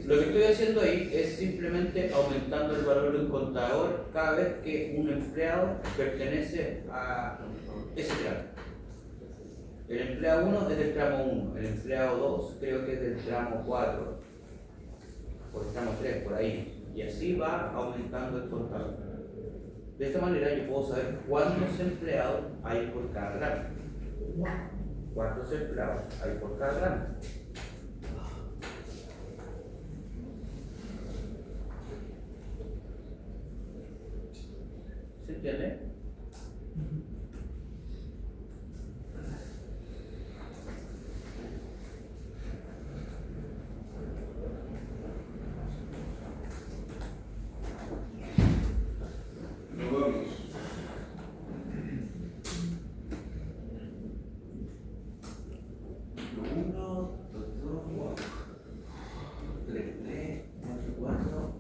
Lo que estoy haciendo ahí es simplemente aumentando el valor de un contador cada vez que un empleado pertenece a ese tramo. El empleado 1 es del tramo 1, el empleado 2 creo que es del tramo 4, o el tramo 3, por ahí. Y así va aumentando el contador. De esta manera yo puedo saber cuántos empleados hay por cada tramo. ¿Cuántos empleados hay por cada tramo? ¿Se entiende? Nos vamos. Uno, dos, tres, cuatro.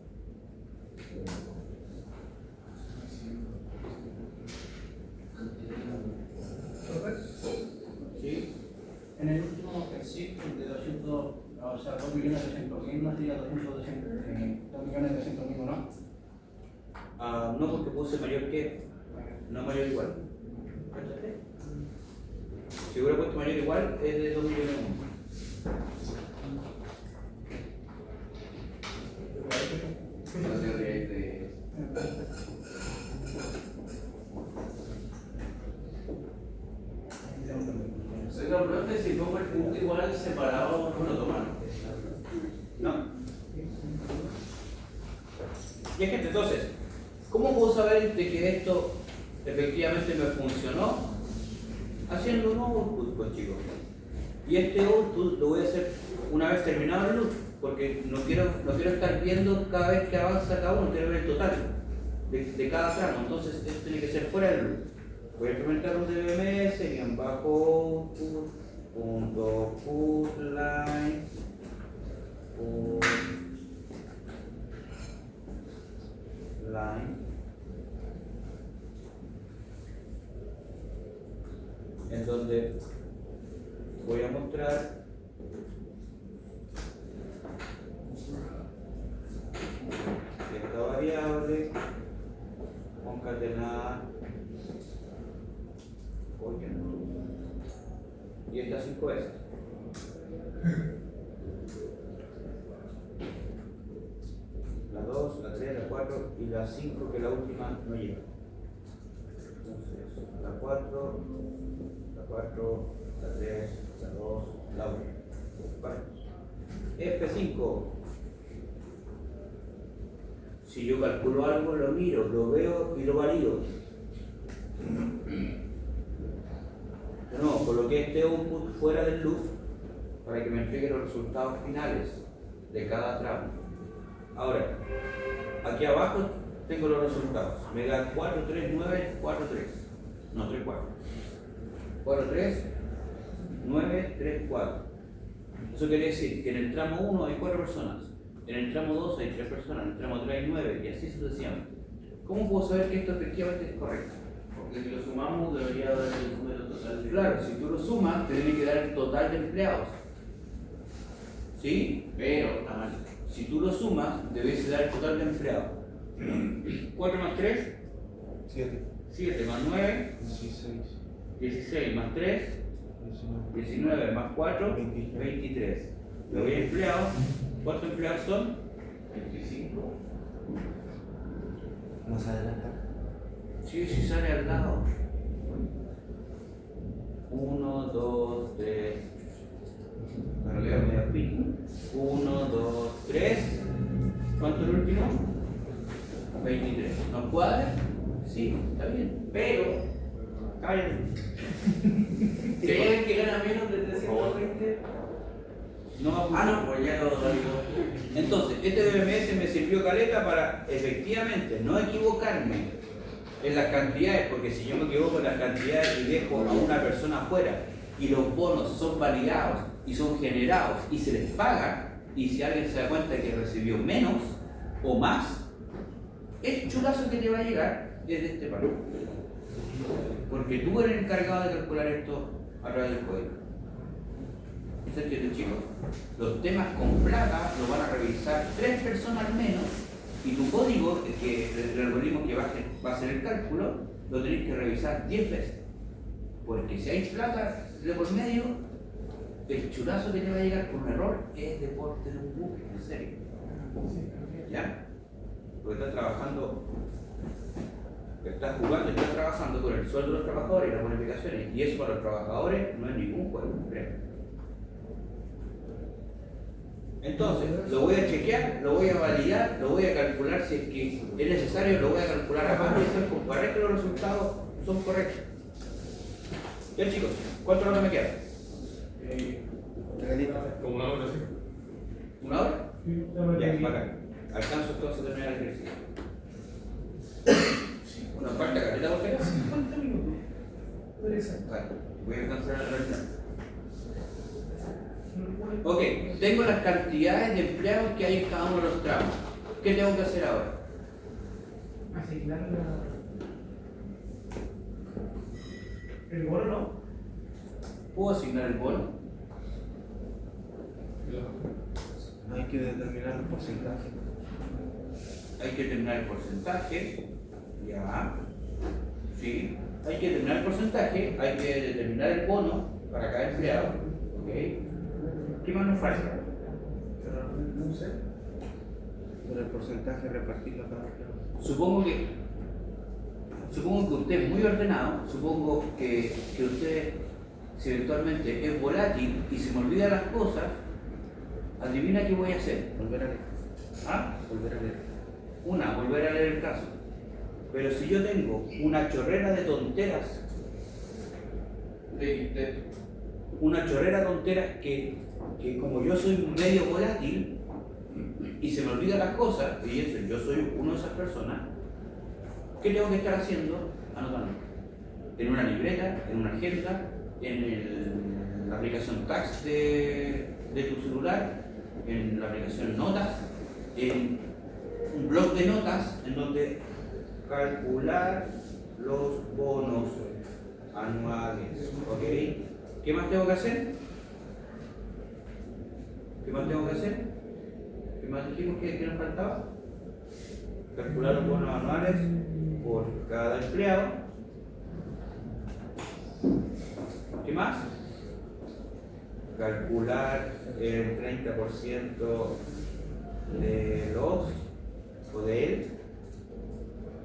¿Sí? En el último ejercicio de 200, o sea, 2.200.000, no sería 2.200.000, ¿no? No, porque puse mayor que, no mayor igual. ¿Cachaste? Si hubiera puesto mayor igual, es de 2 millones. La teoría de... Oiga, profe, si pongo el punto igual separado, no lo toman. No. Y es que entonces, ¿cómo puedo saber de que esto efectivamente me funcionó? Haciendo un output, pues chicos. Y este output lo voy a hacer una vez terminado el loop, porque no quiero estar viendo cada vez que avanza cada uno, quiero ver el total de cada tramo. Entonces esto tiene que ser fuera del loop. Voy a implementar un DBMS y en bajo punto putline line en donde voy a mostrar esta variable concatenar y estas 5 veces. La 2, la 3, la 4 y la 5 que la última no llega. Entonces, la 4, la 3, la 2, la 1. Vale. F5. Si yo calculo algo, lo miro, lo veo y lo valido. No, coloqué este output fuera del loop para que me entregue los resultados finales de cada tramo. Ahora, aquí abajo tengo los resultados. Me da 4, 3, 9, 4, 3. No, 3, 4. 4, 3, 9, 3, 4. Eso quiere decir que en el tramo 1 hay 4 personas, en el tramo 2 hay 3 personas, en el tramo 3 hay 9 y así sucesivamente. ¿Cómo puedo saber que esto efectivamente es correcto? Porque si lo sumamos debería dar el número total de... Claro, si tú lo sumas, te tiene que dar el total de empleados. ¿Sí? Pero está mal. Si tú lo sumas, debes dar el total de empleados. 4 más 3, 7. 7 más 9, 16. 16 más 3, 19 más 4, 23. Le voy a empleados. ¿Cuántos empleados son? 25. Más adelante. Sí, sí sale al lado. 1, 2, 3. 1, 2, 3. ¿Cuánto es el último? 23. ¿Nos cuadra? Sí, está bien. Pero, Cállate. ¿creen que gana menos de 320? No va a Ah, no, pues ya lo digo. Entonces, este DBMS me sirvió caleta para efectivamente no equivocarme en las cantidades, porque si yo me equivoco en las cantidades y dejo a una persona afuera y los bonos son validados y son generados y se les paga, y si alguien se da cuenta que recibió menos o más, el chulazo que te va a llegar es de este palo. Porque tú eres encargado de calcular esto a través del código. ¿Se entiende, chicos? Los temas con plata lo van a revisar 3 personas al menos y tu código, el algoritmo que va a hacer el cálculo, lo tenéis que revisar 10 veces. Porque si hay plata de por medio, el churazo que te va a llegar por un error es deporte de un bug, en serio. ¿Ya? Porque estás trabajando, estás jugando, estás trabajando con el sueldo de los trabajadores y las bonificaciones. Y eso para los trabajadores no es ningún juego, creo. Entonces, lo voy a chequear, lo voy a validar, lo voy a calcular si es que es necesario, lo voy a calcular a mano y después comparar que los resultados son correctos. Ya chicos, ¿cuánto hora me queda? Como una hora, sí. ¿Una hora? Ya, bacán. Alcanzo entonces a terminar el ejercicio. Bueno, falta caleta, ¿vos querés? 50 minutos. Vale, voy a alcanzar a terminar. Ok, tengo las cantidades de empleados que hay en cada uno de los tramos. ¿Qué tengo que hacer ahora? Asignar el bono, ¿no? ¿Puedo asignar el bono? Hay que determinar el porcentaje. Hay que determinar el porcentaje. Ya. Sí. Hay que determinar el porcentaje. Hay que determinar el bono para cada empleado. Ok. ¿Qué más nos falta? No sé. Pero el porcentaje repartirlo a cada empleado. Supongo que usted es muy ordenado. Supongo que usted, si eventualmente es volátil y se me olvidan las cosas, adivina qué voy a hacer. Volver a leer. ¿Ah? Volver a leer. Volver a leer el caso. Pero si yo tengo una chorrera de tonteras, una chorrera de tonteras que como yo soy medio volátil y se me olvidan las cosas, y eso, yo soy una de esas personas, ¿qué tengo que estar haciendo? Anotando. En una libreta, en una agenda, en la aplicación Tax de tu celular, en la aplicación Notas, en un blog de notas en donde calcular los bonos anuales. ¿Ok? ¿Qué más tengo que hacer? ¿Qué más tengo que hacer? ¿Qué más dijimos que nos faltaba? Calcular los bonos anuales por cada empleado. ¿Qué más? Calcular el 30% de los o de él.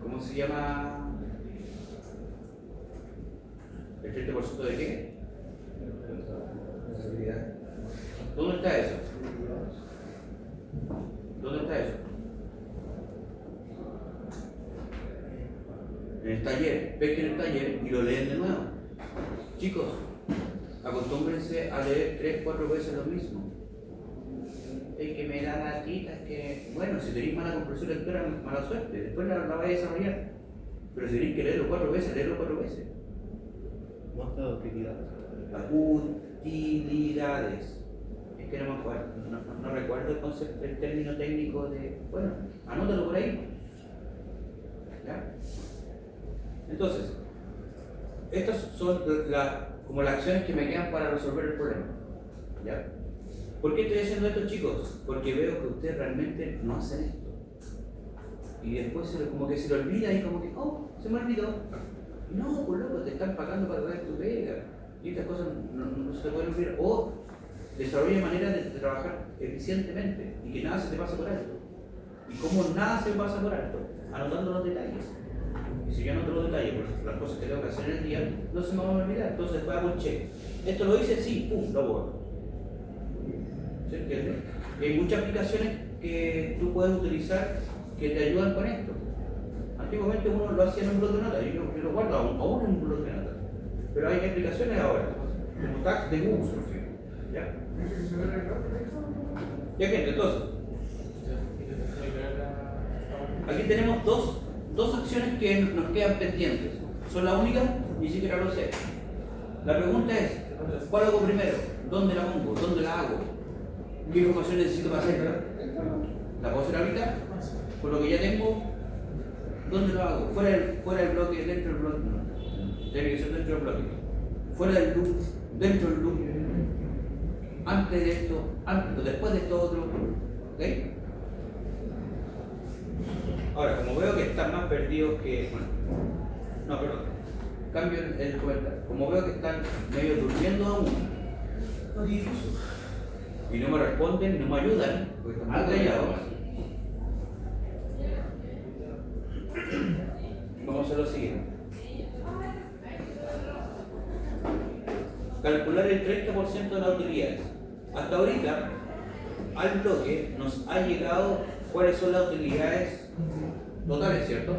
¿Cómo se llama? ¿El 30% de qué? ¿Dónde está eso? ¿Dónde está eso? En el taller. Pesquen el taller y lo leen de nuevo. Chicos, acostúmbrense a leer 3-4 veces lo mismo. Es que me da latitas que... Bueno, si tenéis mala comprensión lectora, mala suerte. Después la vais a desarrollar. Pero si tenéis que leerlo 4 veces, leerlo 4 veces. Muestra de utilidades. Utilidades. Es que no me acuerdo, no recuerdo el concepto, el término técnico de... Bueno, anótalo por ahí. ¿Ya? Entonces, estas son como las acciones que me quedan para resolver el problema. ¿Ya? ¿Por qué estoy haciendo esto, chicos? Porque veo que ustedes realmente no hacen esto. Y después como que se le olvida y como que, oh, se me olvidó. No, pues loco, te están pagando para traer tu pega. Y estas cosas no se te pueden olvidar. O desarrolla maneras de trabajar eficientemente y que nada se te pase por alto. Y como nada se me pasa por alto, anotando los detalles. Y si yo anoto los detalles por las cosas que tengo que hacer en el día, no se me van a olvidar. Entonces después hago un check. ¿Esto lo hice? Sí, pum, lo borro. ¿Se entiende? Y hay muchas aplicaciones que tú puedes utilizar que te ayudan con esto. Antiguamente uno lo hacía en un blog de notas, yo lo guardo aún en un blog de notas. Pero hay aplicaciones ahora, como Tax de Google, ¿ya? Ya gente, entonces, aquí tenemos dos acciones que nos quedan pendientes. Son las únicas, ni siquiera lo sé. La pregunta es, ¿cuál hago primero? ¿Dónde la pongo? ¿Dónde la hago? ¿Qué información necesito para hacerla? ¿La puedo hacer ahorita? Por lo que ya tengo, ¿dónde lo hago? Fuera del bloque, dentro del bloque. No. Tiene que ser dentro del bloque. Fuera del loop, dentro del loop. antes de esto, antes, después de esto otro. ¿Ok? Ahora, como veo que están más perdidos que. Bueno, no, perdón. Cambio el comentario. Como veo que están medio durmiendo aún y no me responden, no me ayudan, porque están muy callados. Vamos a hacer lo siguiente. Calcular el 30% de las utilidades. Hasta ahorita, al bloque nos ha llegado cuáles son las utilidades totales, ¿cierto?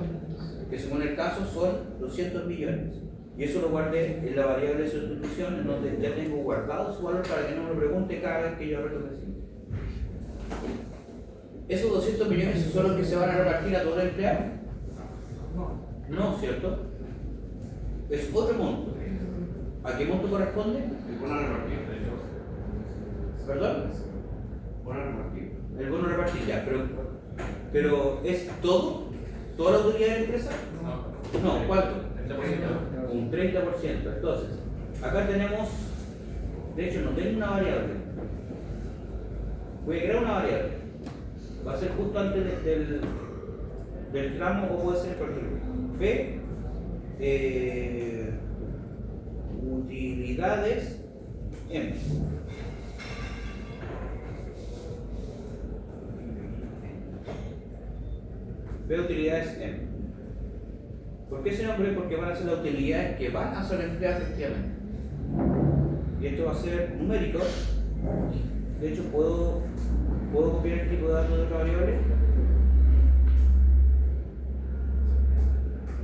Que según el caso son 200 millones. Y eso lo guardé en la variable de sustitución, en donde ya tengo guardado su valor para que no me lo pregunte cada vez que yo retorne. ¿Esos 200 millones son los que se van a repartir a todo el empleado? No, ¿cierto? Es otro monto. ¿A qué monto corresponde? El bono repartido, de hecho. ¿Perdón? Bono repartido. El bono repartido, ya, pero ¿es todo? ¿Toda la utilidad de la empresa? No, ¿cuánto? 30%. Un 30%. Entonces, acá tenemos, de hecho no tengo una variable. Voy a crear una variable. Va a ser justo antes del tramo o puede ser cualquier P. Utilidades M. P utilidades M. ¿Por qué ese nombre? Porque van a ser las utilidades que van a ser empleadas efectivamente. Y esto va a ser numérico. De hecho, ¿puedo copiar el tipo de datos de otra variable?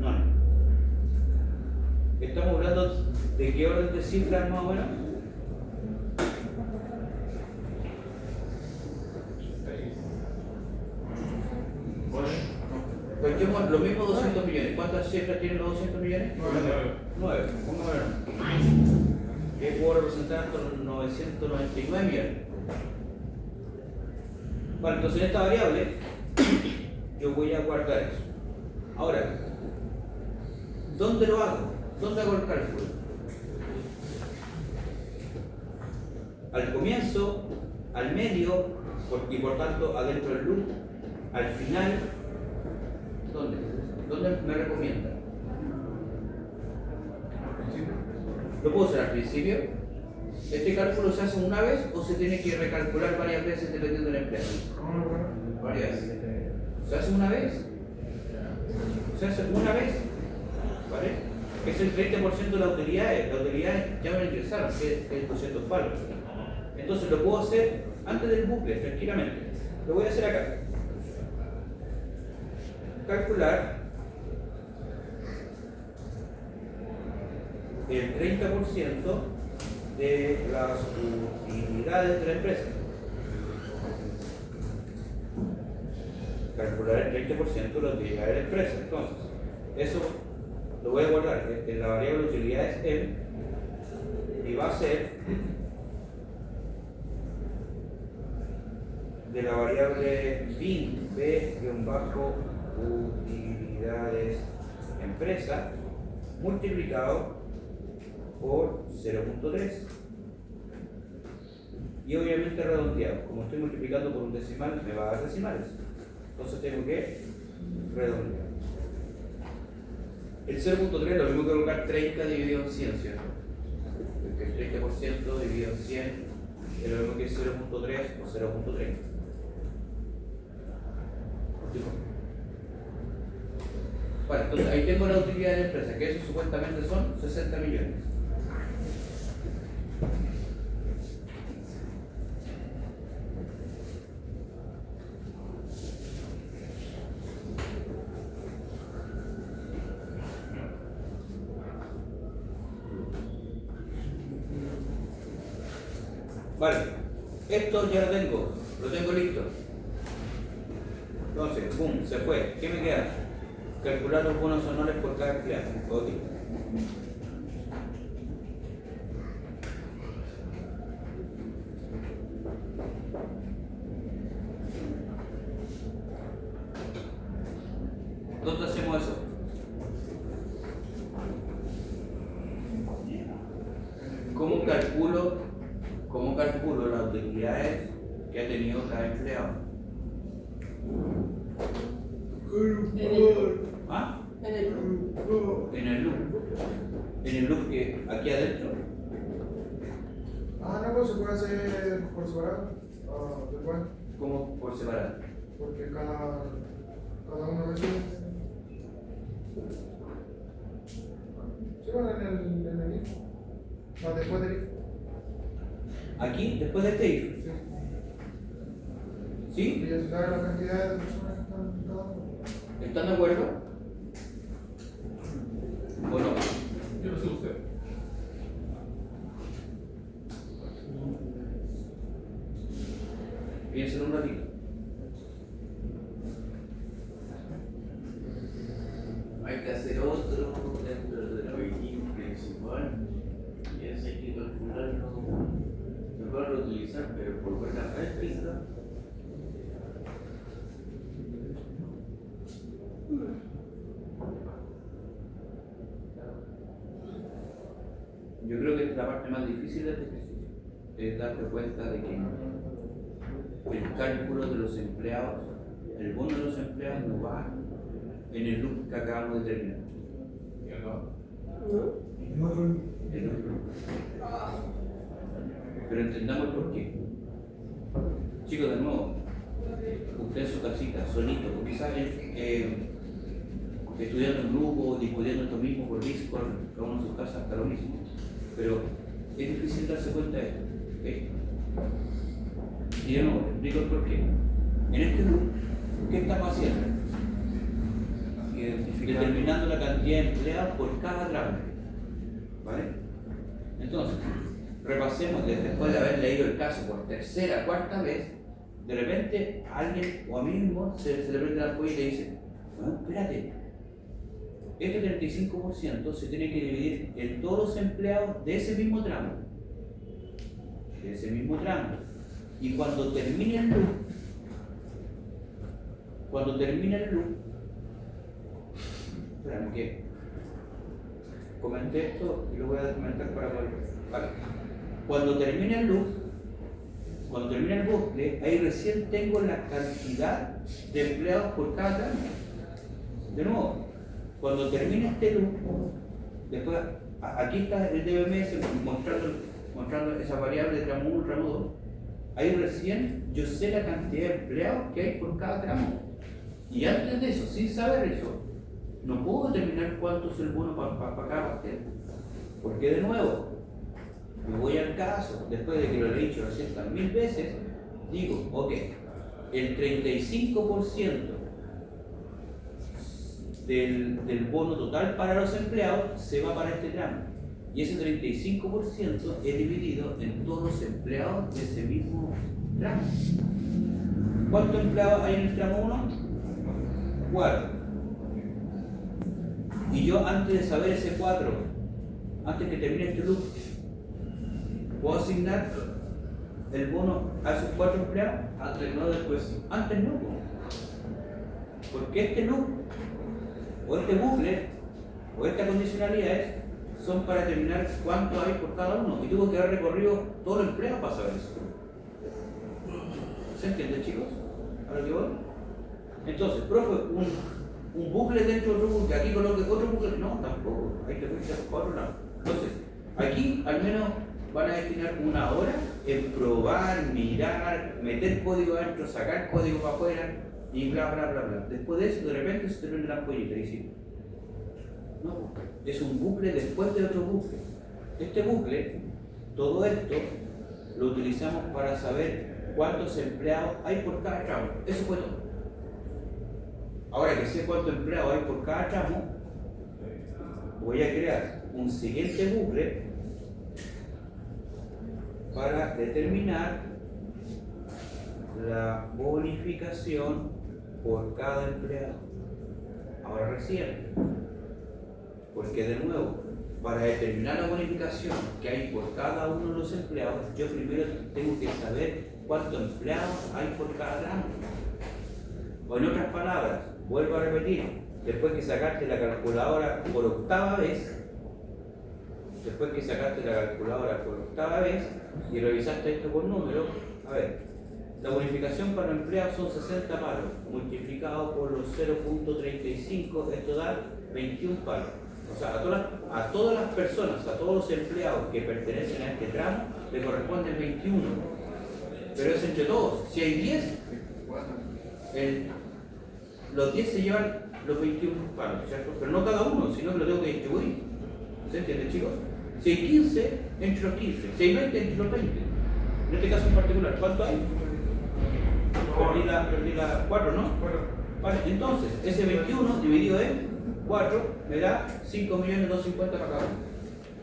No. Estamos hablando de qué orden de cifras más o menos. Pues lo mismo 200 millones. ¿Cuántas cifras tienen los 200 millones? 9. Póngame. ¿Qué puedo representar hasta los 999 millones? Bueno, entonces en esta variable yo voy a guardar eso. Ahora, ¿dónde lo hago? ¿Dónde hago el cálculo? Al comienzo, al medio y por tanto adentro del loop, al final. ¿Dónde? ¿Dónde me recomienda? ¿Lo puedo hacer al principio? ¿Este cálculo se hace una vez o se tiene que recalcular varias veces dependiendo del empleado? Varias. ¿Se hace una vez? Se hace una vez. ¿Vale? Es el 30% de la utilidad. La utilidad ya me ingresaron, que es 200 palos. Entonces lo puedo hacer antes del bucle, tranquilamente. Lo voy a hacer acá. Calcular el 30% de las utilidades de la empresa. Calcular el 30% de las utilidades de la empresa. Entonces, eso lo voy a guardar en la variable de utilidades M y va a ser de la variable bin b-utilidades empresa multiplicado por 0.3 y obviamente redondeado. Como estoy multiplicando por un decimal me va a dar decimales, entonces tengo que redondear. El 0.3 es lo mismo que colocar 30 dividido en 100, ¿cierto? Porque el 30% dividido en 100 es lo mismo que 0.3 o 0.30. Vale, entonces ahí tengo la utilidad de la empresa, que eso supuestamente son 60 millones. Vale, esto ya lo tengo listo. Entonces, pum, se fue. ¿Qué me queda? Calcular los bonos anuales por cada empleado. Ok. ¿Dónde hacemos eso? ¿Cómo calculo ¿Cómo calculo las utilidades que ha tenido cada empleado? ¿Ah? En el En el loop. En el loop que aquí adentro. No, pues se puede hacer por separado. Después, ¿Cómo por separado? porque cada uno ve su. Sí, bueno, en el IF. Después del IF. Aquí, después de este if. Sí. ¿Sí? Y ya se sabe la cantidad de personas que están en cada uno. ¿Están de acuerdo? ¿O no? Yo no sé usted. Piensen un ratito. Hay que hacer otro dentro de la wiki principal y eso hay que calcularlo. Mejor reutilizar, pero por buena práctica. Yo creo que esta es la parte más difícil de este ejercicio. Es darte cuenta de que el cálculo de los empleados, el bono de los empleados no va en el loop que acabamos de terminar. El otro loop. Pero entendamos por qué. Chicos, de nuevo, usted en su casita, solito, o quizás estudiando en grupo, discutiendo esto mismo por Discord, cada uno en su casa, hasta lo mismo. Pero es difícil darse cuenta de esto. ¿Okay? Y de nuevo, explico el por qué. En este loop, ¿qué estamos haciendo? Determinando la cantidad de empleados por cada tramo. ¿Vale? Entonces, repasemos después de haber leído el caso por tercera, cuarta vez, de repente a alguien o a mí mismo se le prende la ampolla y le dice, bueno, espérate, este 35% se tiene que dividir en todos los empleados de ese mismo tramo. De ese mismo tramo. Y cuando termine el loop, espérame que comenté esto y lo voy a comentar para poder. Vale. Cuando termine el loop, cuando termine el bucle, ahí recién tengo la cantidad de empleados por cada tramo. De nuevo, cuando termine este loop, después aquí está el DBMS mostrando esa variable de tramo 1 y tramo 2. Ahí recién yo sé la cantidad de empleados que hay por cada tramo. Y antes de eso, sin saber eso, no puedo determinar cuánto es el bono para cada pastel. Porque de nuevo, me voy al caso, después de que lo he dicho 200.000 veces, digo, ok, el 35% del bono total para los empleados se va para este tramo. Y ese 35% es dividido en todos los empleados de ese mismo tramo. ¿Cuántos empleados hay en el tramo 1? 4. Y yo antes de saber ese 4, antes que termine este loop, ¿puedo asignar el bono a esos 4 empleados? Antes no, después. Antes no. Porque este loop, o este bucle, o esta condicionalidad son para determinar cuánto hay por cada uno. Y tuvo que haber recorrido todos los empleados para saber eso. ¿Se entiende, chicos? ¿A lo que voy? Entonces, profe, un bucle dentro de otro bucle, aquí coloque otro bucle. No, tampoco. Hay que irse para otro lado. Entonces, aquí al menos van a destinar una hora en probar, mirar, meter código adentro, sacar código para afuera y bla, bla, bla, bla. Después de eso, de repente se te prende la ampollita y dice, no, es un bucle después de otro bucle. Este bucle, todo esto, lo utilizamos para saber cuántos empleados hay por cada tramo. Eso fue todo. Ahora que sé cuántos empleados hay por cada tramo, voy a crear un siguiente bucle para determinar la bonificación por cada empleado. Ahora recién, porque de nuevo, para determinar la bonificación que hay por cada uno de los empleados, yo primero tengo que saber cuántos empleados hay por cada tramo. O en otras palabras, vuelvo a repetir, después que sacaste la calculadora por octava vez, después que sacaste la calculadora por octava vez y revisaste esto por número, a ver, la bonificación para los empleados son 60 palos, multiplicado por los 0.35, esto da 21 palos. O sea, a todas las personas, a todos los empleados que pertenecen a este tramo, le corresponden 21. Pero es entre todos. Si hay 10, los 10 se llevan los 21 palos, ¿cierto? Pero no cada uno, sino que lo tengo que distribuir. ¿Se entiende, chicos? Si hay 15, entre los 15. Si hay 20, entre los 20. En este caso en particular, ¿cuánto hay? Perdí la 4, ¿no? Vale, entonces, ese 21 dividido en 4 me da 5.250.000 para cada uno.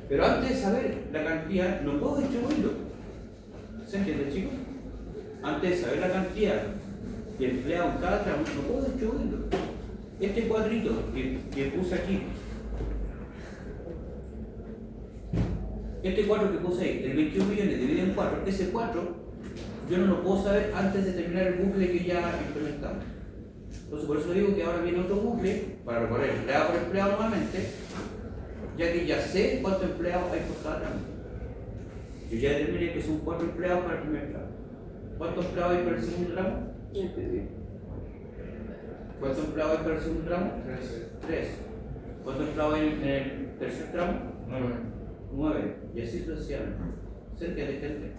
Pero antes de saber la cantidad, no puedo distribuirlo. ¿Se entiende, chicos? Antes de saber la cantidad de empleados en cada tramo, no puedo distribuirlo. Este cuadrito que puse aquí, este 4 que puse ahí, el 21 millones dividido en 4, ese 4 yo no lo puedo saber antes de terminar el bucle que ya implementamos. Entonces por eso digo que ahora viene otro bucle para recorrer empleado por empleado nuevamente, ya que ya sé cuántos empleados hay por cada tramo. Yo ya determiné que son 4 empleados para el primer tramo. ¿Cuántos empleados hay para el segundo tramo? ¿Cuántos empleados hay para el segundo tramo? 3. ¿Cuántos empleados hay en el tercer tramo? 9. Y así sucesivamente. Cerca de gente.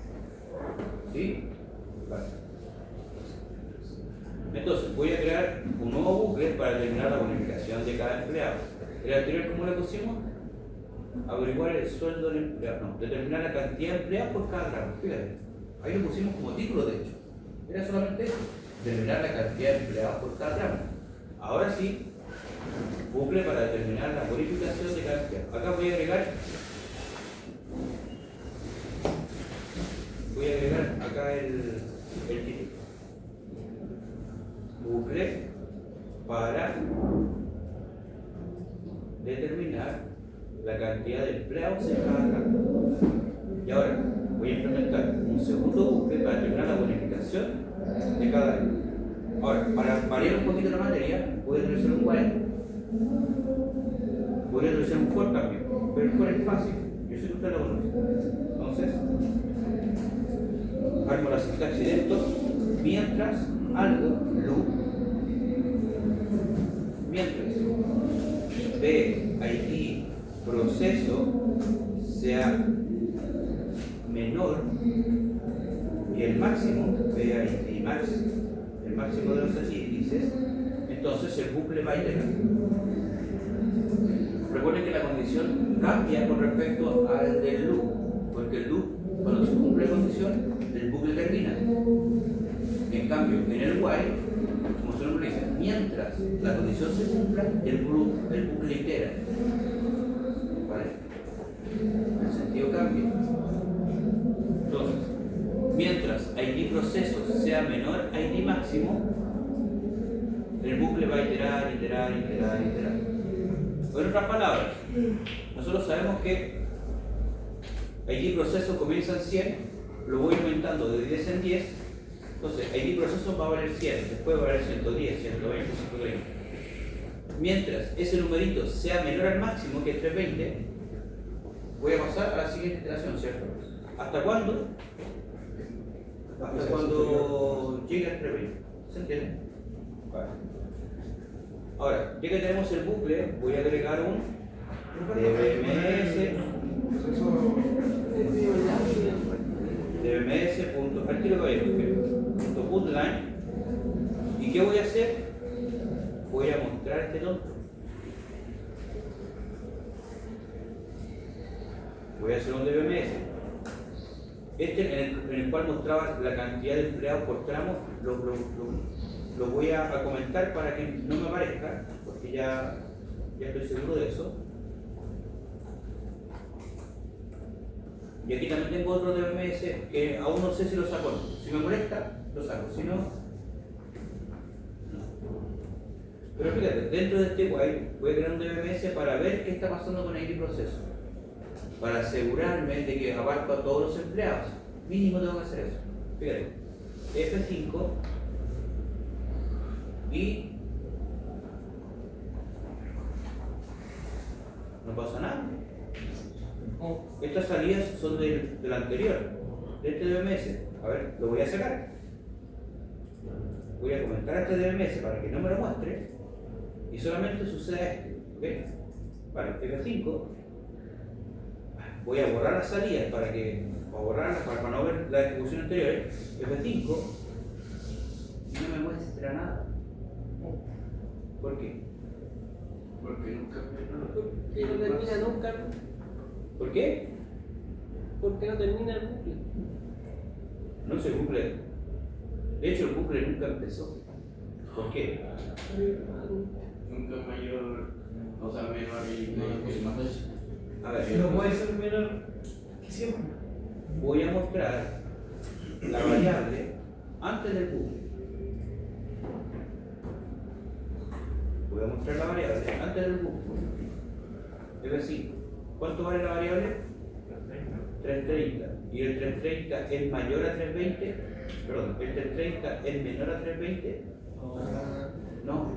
¿Sí? Vale. Entonces, voy a crear un nuevo bucle para determinar la bonificación de cada empleado. El anterior, ¿cómo le pusimos? Averiguar el sueldo del empleado. No, determinar la cantidad de empleados por cada tramo. Fíjate, ahí lo pusimos como título, de hecho. Era solamente eso, determinar la cantidad de empleados por cada tramo. Ahora sí, bucle para determinar la bonificación de cada empleado. Acá voy a agregar acá el título. Bucle para determinar la cantidad de empleados en cada tramo. Y ahora voy a implementar un segundo bucle para determinar la bonificación de cada año. Ahora, para variar un poquito la materia, voy a utilizar un while, voy a utilizar un for también, pero el for es fácil, yo sé que usted lo conoce. Entonces, armo la sintaxis de esto, mientras algo, loop, mientras b, id, proceso sea menor y el máximo, b, id, max, el máximo de los índices, entonces el bucle va a iterar. Recuerden que la condición cambia con respecto al del loop, porque el loop, cuando se cumple la condición, el bucle termina. En cambio, en el while, como su nombre dice, mientras la condición se cumpla, el bucle itera. ¿Vale? El sentido cambia. Entonces, mientras ID proceso sea menor a ID máximo, el bucle va a iterar. En otras palabras, nosotros sabemos que ID proceso comienza en 100, lo voy aumentando de 10 en 10, entonces ID proceso va a valer 100, después va a valer 110, 120, 130. Mientras ese numerito sea menor al máximo, que es 320, voy a pasar a la siguiente iteración, ¿cierto? ¿Hasta cuándo? Hasta cuando llegue al 320. ¿Se entiende? Vale. Ahora, ya que tenemos el bucle, voy a agregar un dbms.putline. ¿Y qué voy a hacer? Voy a mostrar este tonto. Voy a hacer un dbms. En el cual mostraba la cantidad de empleados por tramo, lo voy a comentar para que no me aparezca, porque ya estoy seguro de eso. Y aquí también tengo otro DMS que aún no sé si lo saco. Si me molesta, lo saco. Si no, no. Pero fíjate, dentro de este while voy a crear un DMS para ver qué está pasando con el proceso. Para asegurarme de que abarco a todos los empleados. Mínimo tengo que hacer eso. Fíjate, F5 y no pasa nada. Estas salidas son del anterior, de este DMS. A ver, lo voy a sacar. Voy a comentar este DMS para que no me lo muestre y solamente suceda esto. ¿Ok? Vale, F5. Voy a borrar las salidas para no ver la ejecución anterior. F5 y no me muestra nada. ¿Por qué? Porque nunca Porque no termina nunca. ¿Por qué? Porque no termina el bucle. No se bucle. De hecho, el bucle nunca empezó. ¿Por qué? nunca es mayor, o sea, menor y más. A ver, No puede ser menor que siempre. voy a mostrar la variable antes del bucle. Voy a mostrar la variable antes del bucle. F5. ¿Cuánto vale la variable? 330. ¿Y el 330 es mayor a 320? Perdón, ¿el 330 es menor a 320? No.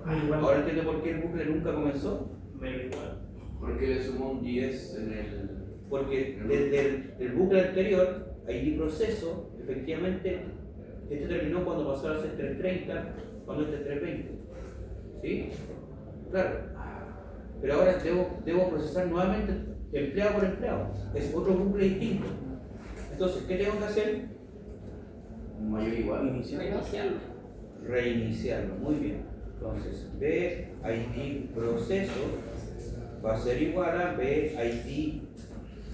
¿Ahora entiende por qué el bucle nunca comenzó? Porque le sumó un 10 en el. Porque desde el bucle anterior, ID proceso, efectivamente, este terminó cuando pasó a ser 330, cuando este es 320. ¿Sí? Claro. Pero ahora debo procesar nuevamente empleado por empleado. Es otro bucle distinto. Entonces, ¿qué tengo que hacer? Mayor igual. Reiniciarlo. Reiniciarlo. Muy bien. Entonces, BID proceso va a ser igual a BID.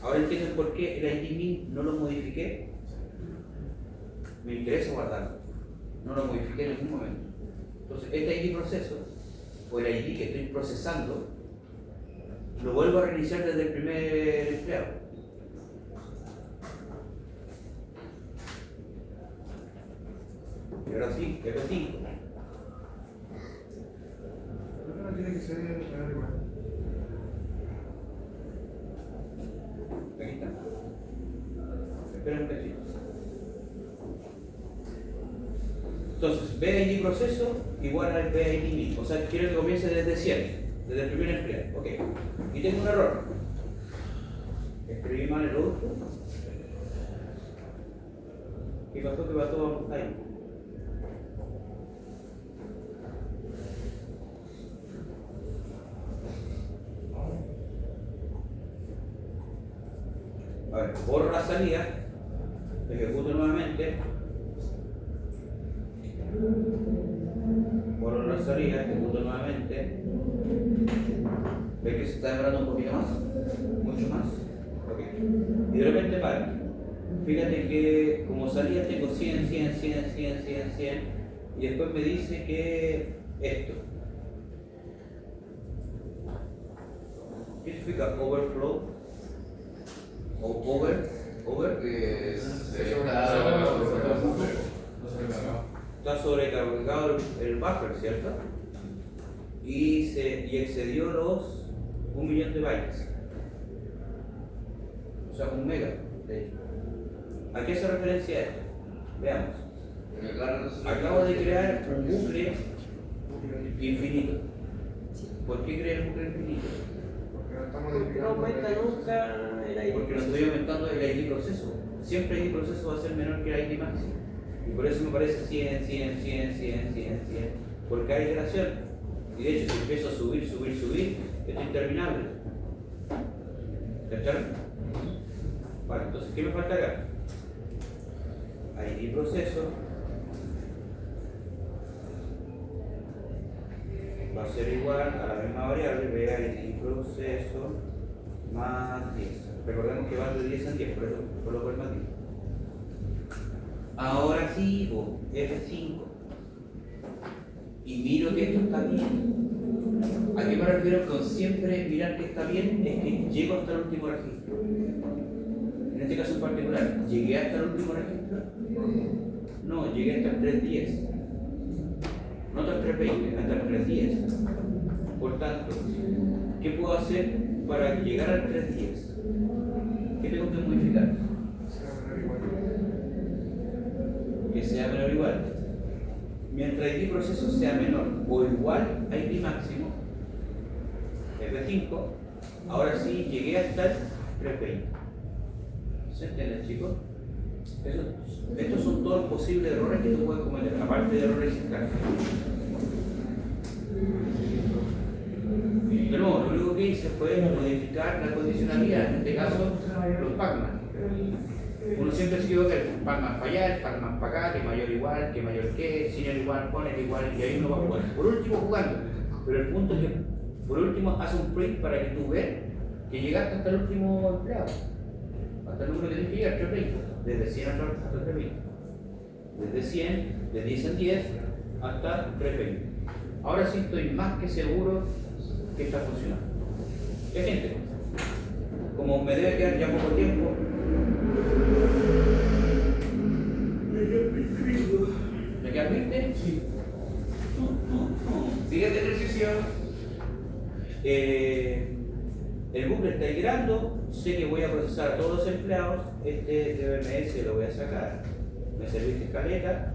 Ahora entienden por qué el ID min no lo modifiqué. Me interesa guardarlo. No lo modifiqué en ningún momento. Entonces, este ID proceso, o el ID que estoy procesando, lo vuelvo a reiniciar desde el primer empleado. Y ahora sí, F5. Creo que no tiene que ser menor igual. Aquí está. Espera un cachito. Entonces, BID proceso igual al BID min. O sea, quiero que comience desde 100, desde el primer empleado. Ok. Y tengo un error. Escribí mal el output. ¿Qué pasó? ¿Qué pasó? Ahí. A ver, borro la salida, ejecuto nuevamente, borro la salida, ejecuto nuevamente. ¿Ves que se está demorando un poquito más? Mucho más. Ok. Y de repente para. Fíjate que como salida tengo 100, 100, 100, 100, 100, 100 y después me dice que esto. ¿Qué significa overflow? O over Que está sobrecargado el buffer, ¿cierto? Y excedió los 1 millón de bytes. O sea, 1 mega, de hecho. ¿A qué hace referencia esto? Veamos. Acabo de crear un bucle infinito. ¿Por qué creé el bucle infinito? Porque no estamos Porque no aumenta nunca el ID. Porque no estoy aumentando el ID proceso. Siempre el ID proceso va a ser menor que el ID máximo. Y por eso me parece 100, 100, 100, 100, 100, 100. Por cada iteración. Y de hecho, si empiezo a subir, esto es interminable. ¿Cacharon? Vale, entonces, ¿qué me falta acá? ID proceso va a ser igual a la misma variable BID proceso más 10. Recordemos que va de 10 a 10, por eso coloco el más 10. Ahora sí, F5 y miro que esto está bien. ¿A qué me refiero con siempre mirar que está bien? Es que llego hasta el último registro. En este caso en particular, ¿llegué hasta el último registro? No, llegué hasta el 310. No hasta el 320, hasta el 310. Por tanto, ¿qué puedo hacer para llegar al 310? ¿Qué tengo que modificar? Que sea menor o igual. Mientras ID proceso sea menor o igual a ID máximo, F5, ahora sí llegué hasta el 320. ¿Se entiende, chicos? Estos son todos los posibles errores que tú puedes cometer, aparte de errores sintácticos. De nuevo, lo único que hice fue modificar la condicionalidad, en este caso los Pacman. Uno siempre se equivoca, el Pacman para allá, el Pacman para acá, que mayor igual, que mayor que, sin el igual, con el igual, y ahí uno va a jugar. Por último, jugando. Pero el punto es que, por último, hace un print para que tú veas que llegaste hasta el último empleado. Hasta el número que tienes que llegar, 320. Desde 100 hasta 320. Desde 100, de 10 en 10, hasta 320. Ahora sí estoy más que seguro que está funcionando. ¿Qué gente? Como me debe quedar ya poco tiempo, ¿me quedan 20? Sí. Siguiente ejercicio. El bucle está iterando, sé que voy a procesar a todos los empleados, este DBMS lo voy a sacar, me serviste escaleta,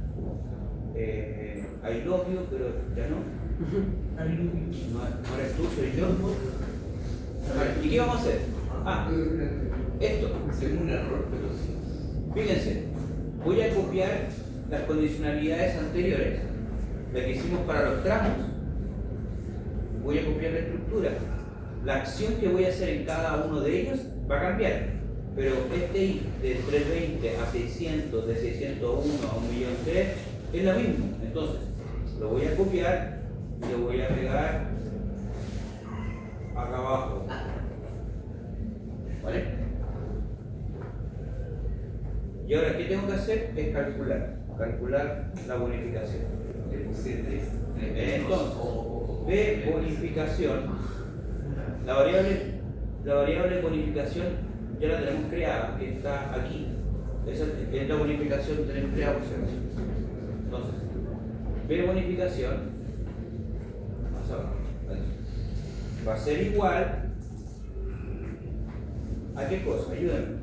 I love you, pero ya no. No eres tú, soy yo. ¿Y qué vamos a hacer? Esto. Es un error, pero sí. Fíjense, voy a copiar las condicionalidades anteriores, las que hicimos para los tramos. Voy a copiar la estructura. La acción que voy a hacer en cada uno de ellos va a cambiar. Pero este if de 320 a 600, de 601 a 1.000.003 es lo mismo. Entonces, lo voy a copiar y lo voy a pegar acá abajo. ¿Vale? Y ahora, ¿qué tengo que hacer? Es calcular la bonificación. Entonces, de bonificación, la variable bonificación ya la tenemos creada, que está aquí. Esa es la bonificación que tenemos creada por si acaso. Entonces, B bonificación más abajo, va a ser igual a qué cosa, ayúdenme.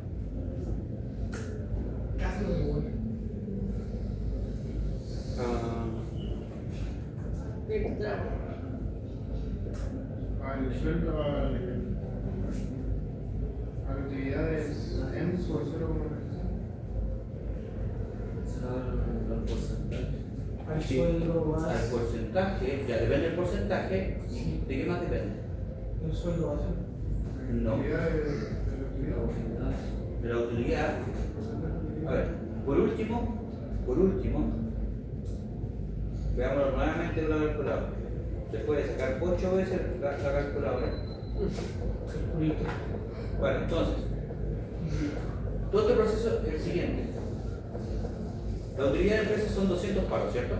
Casi lo igual. Al sueldo, a las utilidades M por 0,3. Al Sí, sueldo más. al porcentaje, ya depende del porcentaje, ¿de qué más depende? El sueldo base. No, Utilidades de la utilidad. de la utilidad. A ver, por último, veámoslo nuevamente con la calculadora. Se puede sacar 8 veces la calculadora. Bueno, entonces, todo este proceso es el siguiente. La utilidad de la empresa son 200 palos, ¿cierto?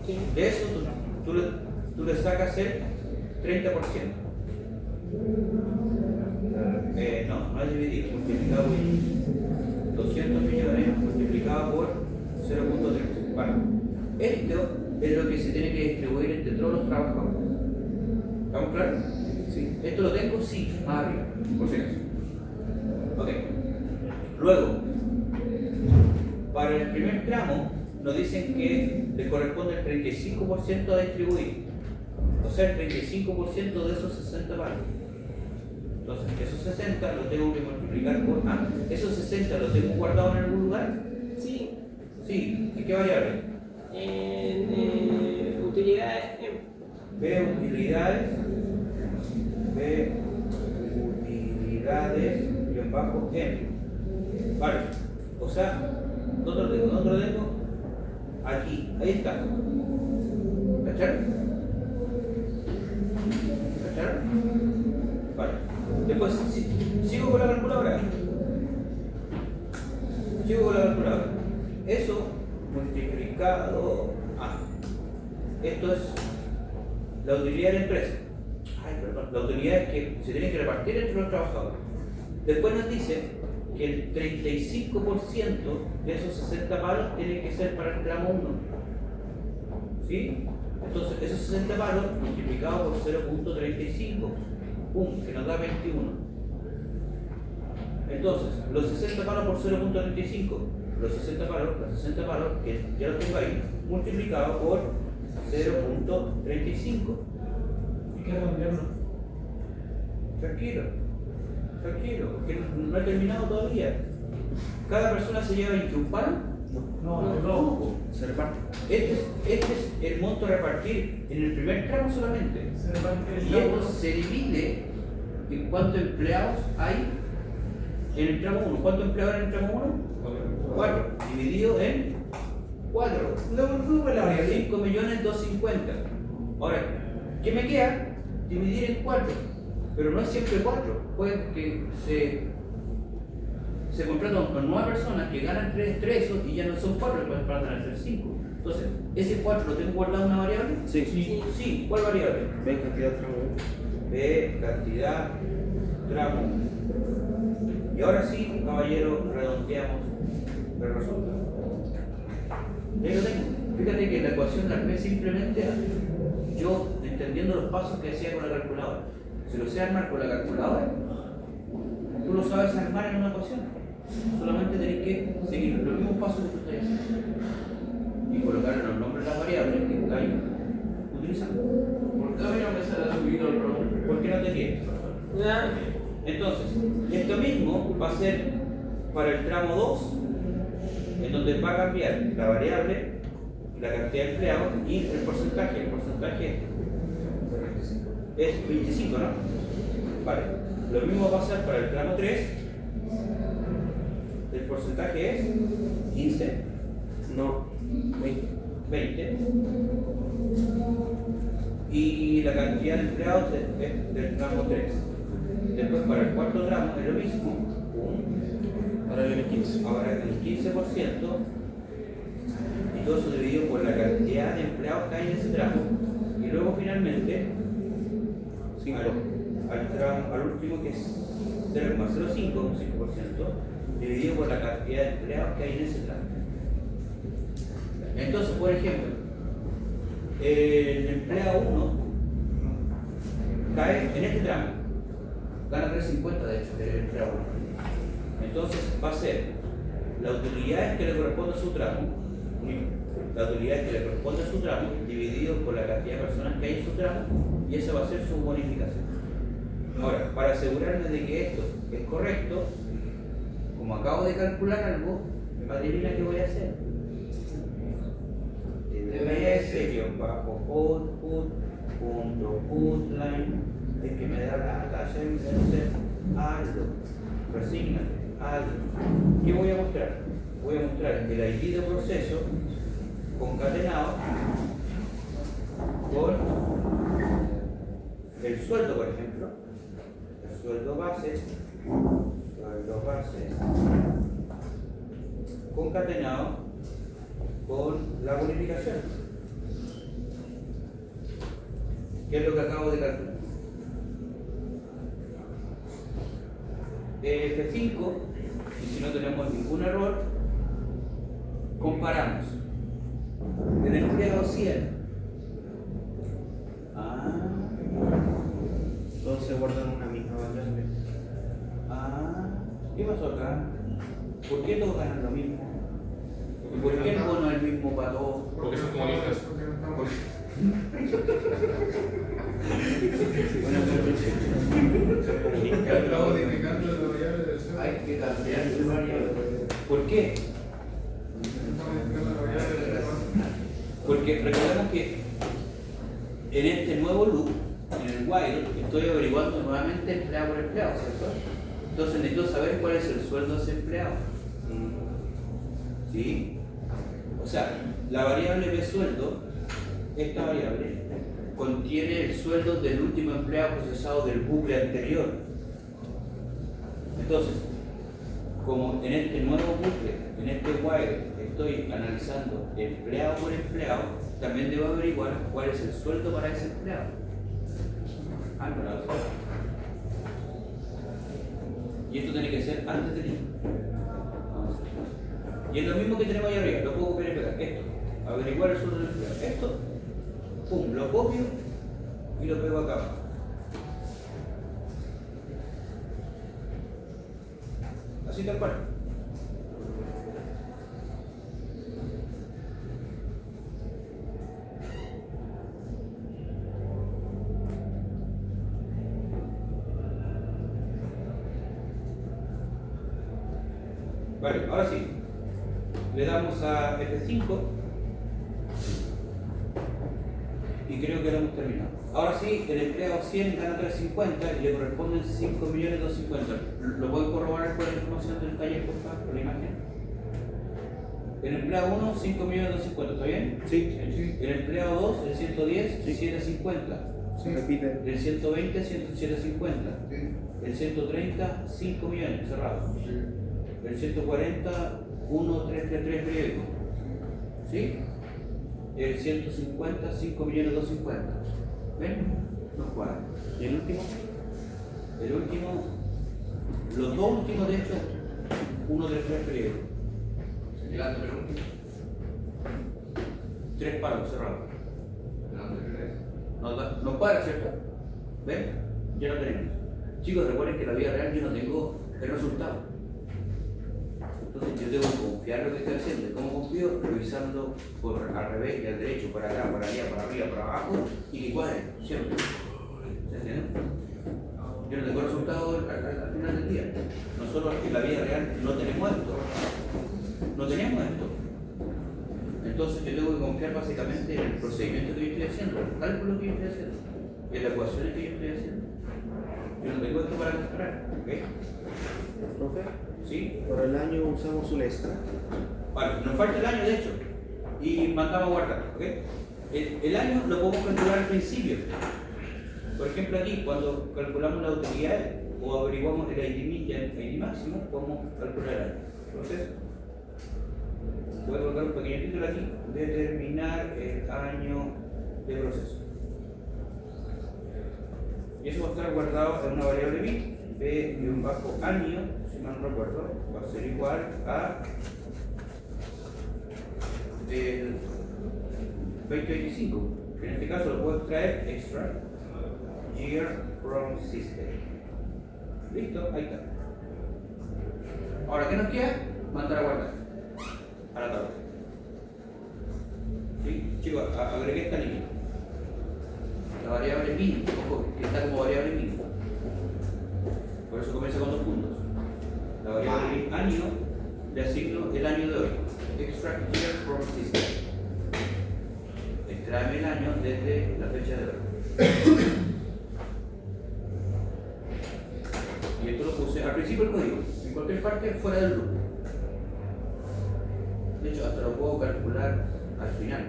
Sí. De eso tú le sacas el 30%. No es dividido, multiplicado por 200 millones multiplicado por 0.3. Bueno, esto es lo que se tiene que distribuir entre todos los trabajadores. ¿Estamos claros? Sí. ¿Esto lo tengo? Sí, más arriba, por si acaso. Ok. Luego, para el primer tramo, nos dicen que le corresponde el 35% a distribuir. O sea, el 35% de esos 60 palos. Entonces, esos 60 los tengo que multiplicar por... ¿esos 60 los tengo guardados en algún lugar? Sí. Sí. ¿En qué variable? En utilidades M. B utilidades y bajo M. Vale. O sea, ¿dónde lo tengo? Aquí. Ahí está. ¿Cacharon? Vale. Después, sigo con la calculadora. Eso multiplicado a. Esto es la utilidad de la empresa. La utilidad es que se tiene que repartir entre los trabajadores. Después nos dice que el 35% de esos 60 palos tiene que ser para el tramo 1. ¿Sí? Entonces, esos 60 palos multiplicados por 0.35, que nos da 21. Entonces, los 60 palos por 0.35, los 60 palos, que ya los tengo ahí, multiplicados por 0.35. Hay que redondearlo. Tranquilo. Tranquilo, porque no he terminado todavía. ¿Cada persona se lleva 21 palos? No. Se reparte. Este es el monto a repartir en el primer tramo solamente. Se reparte el Y esto se divide en cuántos empleados hay en el tramo 1. ¿Cuántos empleados hay en el tramo 1? 4. Dividido en 4. No, la variable. 5.250.000. Ahora, ¿qué me queda? Dividir en 4. Pero no es siempre 4. Puede que se contratan con 9 personas que ganan 3 esos y ya no son 4, pueden pasar a ser 5. Entonces, ¿ese 4 lo tengo guardado en una variable? Sí. Sí. ¿Cuál variable? Ven cantidad tramo. B, cantidad, tramo. Y ahora sí, caballero, redondeamos el resultado. Ahí lo tengo. Fíjate que la ecuación la armé simplemente yo entendiendo los pasos que hacía con la calculadora. Si lo sé armar con la calculadora, tú lo sabes armar en una ecuación. Solamente tenés que seguir los mismos pasos que tú estás haciendo y colocar los nombres de las variables que estáis utilizando. ¿Por qué a mí no me sale subido el nombre? ¿Por qué no te quieres? Ya. Entonces, esto mismo va a ser para el tramo 2, en donde va a cambiar la variable, la cantidad de empleados y el porcentaje. El porcentaje es 25, ¿no? Vale. Lo mismo va a pasar para el tramo 3. El porcentaje es 15. No, 20. Y la cantidad de empleados es del tramo 3. Después para el cuarto tramo es lo mismo. ahora viene 15. Ahora el 15%. Y todo eso dividido por la cantidad de empleados que hay en ese tramo. Y luego finalmente 5. al último que es 0,05, un 5%, dividido por la cantidad de empleados que hay en ese tramo. Entonces, por ejemplo, el empleado 1 cae en este tramo, gana 3.50 de hecho, el empleado 1. Entonces va a ser la utilidad que le corresponde a su tramo, la utilidad que le corresponde a su tramo, dividido por la cantidad de personas que hay en su tramo, y esa va a ser su bonificación. Ahora, para asegurarme de que esto es correcto, como acabo de calcular algo, adivina qué voy a hacer. TDS-output.putline, es que me da la tasa de hazlo, resígnate, hazlo. ¿Qué voy a mostrar? Voy a mostrar el ID de proceso concatenado con el sueldo, por ejemplo, el sueldo base, concatenado con la bonificación, que es lo que acabo de calcular. F5, y si no tenemos ningún error, comparamos el empleado 100. Todos se guardan una misma variable. ¿Qué pasó acá? ¿Por qué todos ganan lo mismo? ¿Y por qué el bono es el mismo para todos? Porque son comunistas. Está modificando la variable del sueldo. Hay que cambiar de variable. ¿Por qué? Está modificando la variable del sueldo. Porque recordemos que en este nuevo loop, en el while, estoy averiguando nuevamente empleado por empleado, ¿cierto? Entonces necesito saber cuál es el sueldo de ese empleado. ¿Sí? O sea, la variable B sueldo, esta variable, contiene el sueldo del último empleado procesado del bucle anterior. Entonces, como en este nuevo bucle, en este while, estoy analizando empleado por empleado, también debo averiguar cuál es el sueldo para ese empleado. No lo sé. Y esto tiene que ser antes del IVA. Y es lo mismo que tenemos ahí arriba, lo puedo copiar y pegar. Esto, averiguar el sueldo del empleado. Esto, pum, lo copio y lo pego acá abajo. Así tal cual. Vale, ahora sí. Le damos a F5 y creo que lo hemos terminado. Ahora sí, el empleado 100 gana 350 y le corresponden 5.250.000. ¿Lo pueden corroborar con la información del taller, por favor, con la imagen? El empleado 1, 5.250.000, ¿está bien? Sí. El empleado 2, el 110, 750. Repite. El 120, 107.50. Sí. El 130, 5 millones, cerrado. Sí. El 140, 1,333 periódico. ¿Sí? El 150, 5.250.000. ¿Ven? Nos cuadra. ¿Y el último? El último, los dos últimos de hecho, 1,33 periódico. Llegando el último. 3 palos cerrados. Llegando el 3. Nos cuadra, ¿cierto? ¿Ven? Ya lo tenemos. Chicos, recuerden que en la vida real yo no tengo el resultado. Entonces yo debo confiar en lo que estoy haciendo. ¿Cómo confío? Revisando por al revés y al derecho, para acá, para allá, para arriba, para abajo y que cuadre, siempre. ¿Se entiende? Yo no tengo el resultado al final del día. Nosotros en la vida real no tenemos esto. No tenemos esto. Entonces yo tengo que confiar básicamente en el procedimiento que yo estoy haciendo, en el cálculo que yo estoy haciendo, en las ecuaciones que yo estoy haciendo. Yo no tengo esto para comparar, ¿ok? Profe, ¿Sí? por el año usamos un extra. Vale, nos falta el año de hecho y mandamos a guardar, ¿ok? El año lo podemos calcular al principio. Por ejemplo aquí, cuando calculamos la utilidad o averiguamos el ID min y el ID máximo, podemos calcular el año. Entonces, voy a colocar un pequeño título aquí, determinar el año de proceso. Y eso va a estar guardado en una variable bit, b-año, si mal no recuerdo, va a ser igual a el 2025. En este caso lo puedo extraer extract year from system. Listo, ahí está. Ahora, ¿qué nos queda? Mandar a guardar a la tabla. ¿Sí? Chicos, agregué esta línea. La variable min, ojo, que está como variable min. Por eso comienza con 2 puntos. La variable min año le asigno el año de hoy. Extract year from system. Extráeme el año desde la fecha de hoy. Y esto lo puse al principio del código, en cualquier parte fuera del loop. De hecho, hasta lo puedo calcular al final,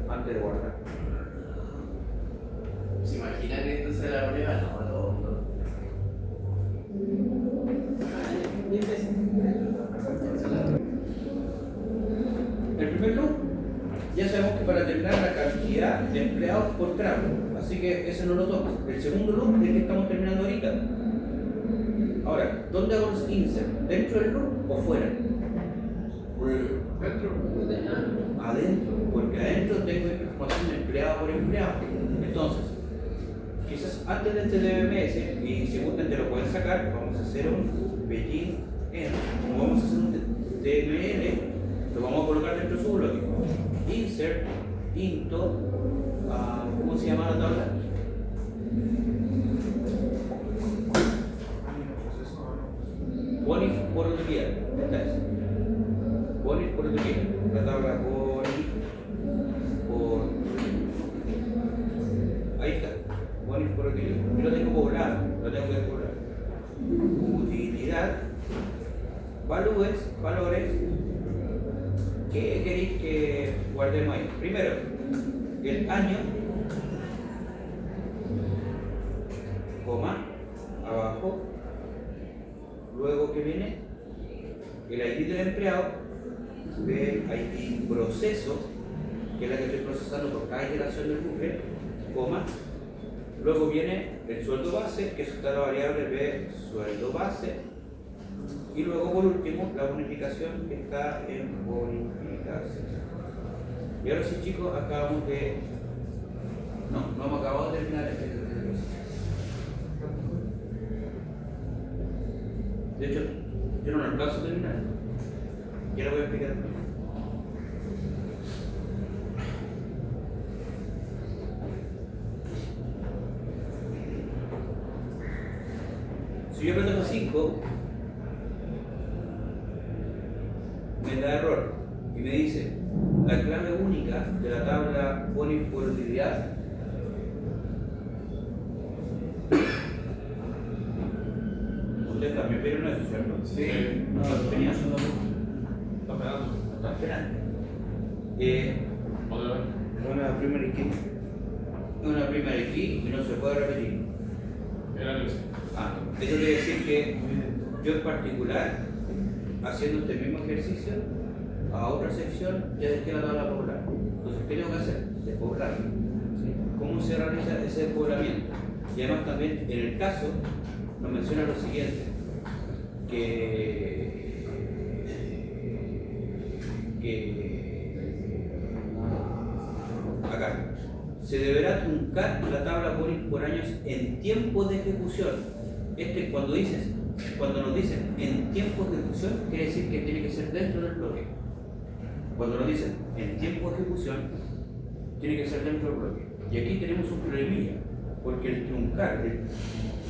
antes de guardar. ¿Se imaginan que esto sea la prueba? No, no. El primer loop, ya sabemos que para determinar la cantidad de empleados por tramo, así que ese no lo toco. El segundo loop es el que estamos terminando ahorita. Ahora, ¿dónde hago los insert? ¿Dentro del loop o fuera? Dentro. Adentro, porque adentro tengo información de empleado por empleado. Entonces, quizás antes de este DBMS, y si gustan te lo pueden sacar, vamos a hacer un begin en, como vamos a hacer un DML, lo vamos a colocar dentro de su bloque. Insert into, ¿cómo se llama la tabla? Bonif por utilidad. Esta es. Bonif por utilidad. La tabla Bonif por. Ahí está. Bonif por utilidad. Yo lo tengo poblado. Lo tengo que poblar. Utilidad. Valores. ¿Qué queréis que guardemos ahí? Primero, el año, coma, abajo. Luego, ¿qué viene? El ID del empleado, el ID proceso, que es la que estoy procesando por cada iteración del bucle, coma. Luego viene el sueldo base, que está la variable B, sueldo base. Y luego, por último, la bonificación, que está en bonificación. Y ahora sí, chicos, acabamos de... No hemos acabado de terminar este proceso. De hecho, yo no lo alcanzo a terminar. Ya lo voy a explicar. Si yo aprieto F5, me da error y me dice la clave única de la tabla por utilidad ustedes también vieron eso, ¿cierto? Sí. No, ¿Cuánto tenían? Está pegando. Están esperando. Otra vez. Una primary key. Una primera key y no se puede repetir. Era Luis. Eso quiere decir que yo en particular, haciendo este mismo ejercicio, a otra sección ya dejé la tabla popular. Entonces, ¿qué tengo que hacer? Despoblar. ¿Sí? ¿Cómo se realiza ese despoblamiento? Y además también en el caso nos menciona lo siguiente, que acá se deberá truncar la tabla por años en tiempo de ejecución. Cuando nos dicen en tiempo de ejecución, quiere decir que tiene que ser dentro del bloque. Cuando nos dicen en tiempo de ejecución, tiene que ser dentro del bloque. Y aquí tenemos un problemilla, porque el truncar, el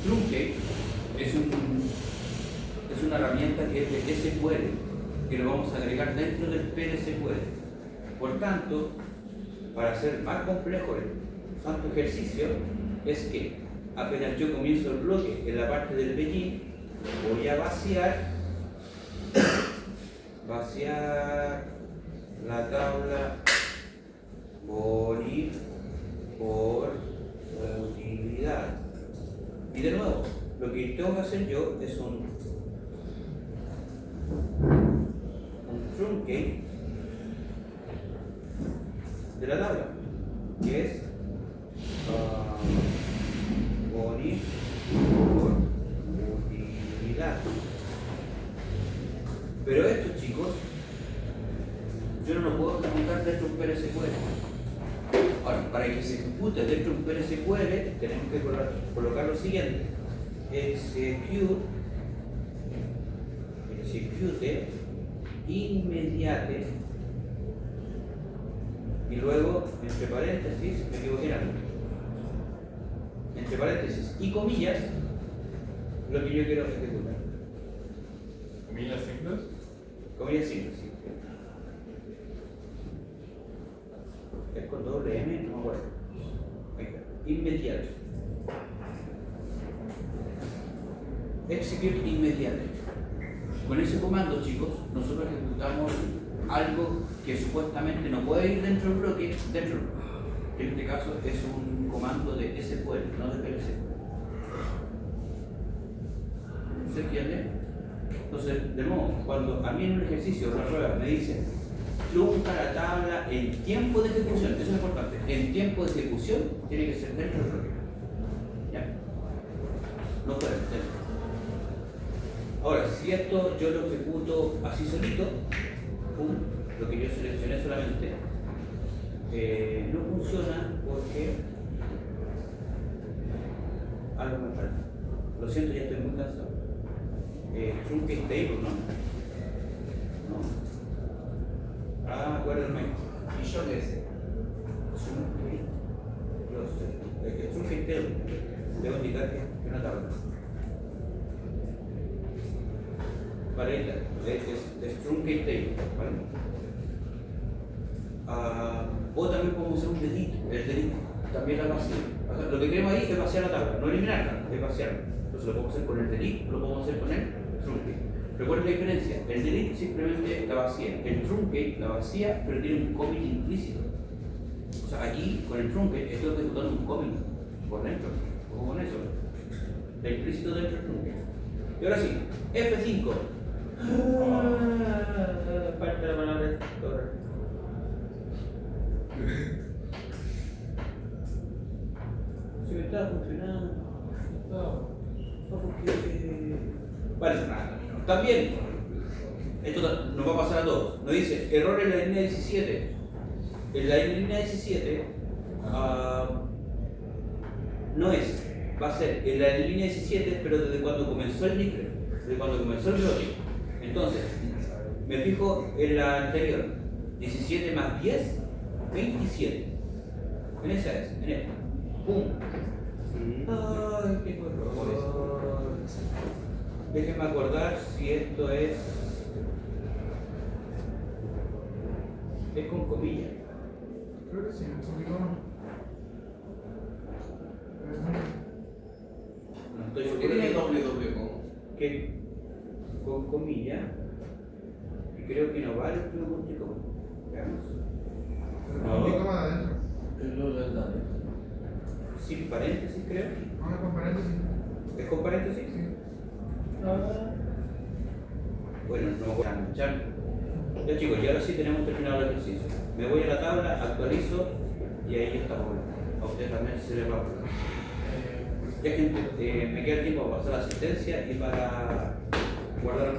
truncate, es una herramienta que es de SQL, que lo vamos a agregar dentro del PLSQL. Por tanto, para hacer más complejo el santo ejercicio, es que apenas yo comienzo el bloque en la parte del begin, voy a vaciar la tabla por utilidad. Y de nuevo, lo que tengo que hacer yo es un truncate de la tabla, que es poner por utilidad. Pero esto, chicos, yo no lo puedo ejecutar dentro de un PLSQL. Ahora, para que se ejecute dentro de un PLSQL, tenemos que colocar lo siguiente: execute inmediate, y luego, entre paréntesis, me equivoqué en algo, entre paréntesis y comillas, lo que yo quiero ejecutar. ¿Comillas simples? Comillas simples, sí. Es con doble M, no me acuerdo. Ahí está. Inmediato. Execute inmediate. Con ese comando, chicos, nosotros ejecutamos algo que supuestamente no puede ir dentro del bloque, que en este caso es un comando de SQL, no de PLSQL. ¿Se entiende? Entonces, de nuevo, cuando a mí en un ejercicio o una prueba me dicen trunca la tabla en tiempo de ejecución, eso es importante, en tiempo de ejecución tiene que ser dentro del bloque. ¿Ya? No puede ser. Ahora, si esto yo lo ejecuto así solito, lo que yo seleccioné solamente, no funciona porque algo me falta. Lo siento, ya estoy muy cansado. Truncate table, ¿no? No. Ah, acuérdenme. ¿Y yo qué sé? Truncate table. Debo indicar que es una tabla. Vale, es truncate table, ¿vale? O también podemos hacer un delete. El delete también la vacía. O sea, lo que queremos ahí es vaciar la tabla, no eliminarla, es vaciarla. Entonces lo podemos hacer con el delete, lo podemos hacer con el truncate. Recuerden la diferencia, el delete simplemente la vacía, el truncate la vacía, pero tiene un commit implícito. O sea, aquí con el truncate estoy ejecutando un commit por dentro, o con eso, está implícito dentro del truncate. Y ahora sí, F5. Falta la palabra correcta. Si me estaba funcionando. No, porque. Vale, también, esto nos va a pasar a todos. Nos dice error en la línea 17. En la línea 17 no es, va a ser en la línea 17, pero desde cuando comenzó el nickel, desde cuando comenzó el bloque. Entonces, me fijo en la anterior: 17 más 10, 27. En esa es, en esta. ¡Pum! ¡Ay, qué error! Déjenme acordar si esto es Es con comillas. Creo que sí, un poquito no. No estoy ¿Por qué seguro tiene de doble con? que con comillas, y creo que no vale el punto y coma. Veamos. Pero un poquito más adentro. Es lo verdad. Sin paréntesis, creo. No, con paréntesis. ¿Es con paréntesis? Sí. Bueno, no me voy a enganchar. Ya chicos, y ahora sí tenemos terminado el ejercicio. Me voy a la tabla, actualizo y ahí ya estamos. A usted también se le va a poner. Ya gente, me queda tiempo para pasar la asistencia y para guardar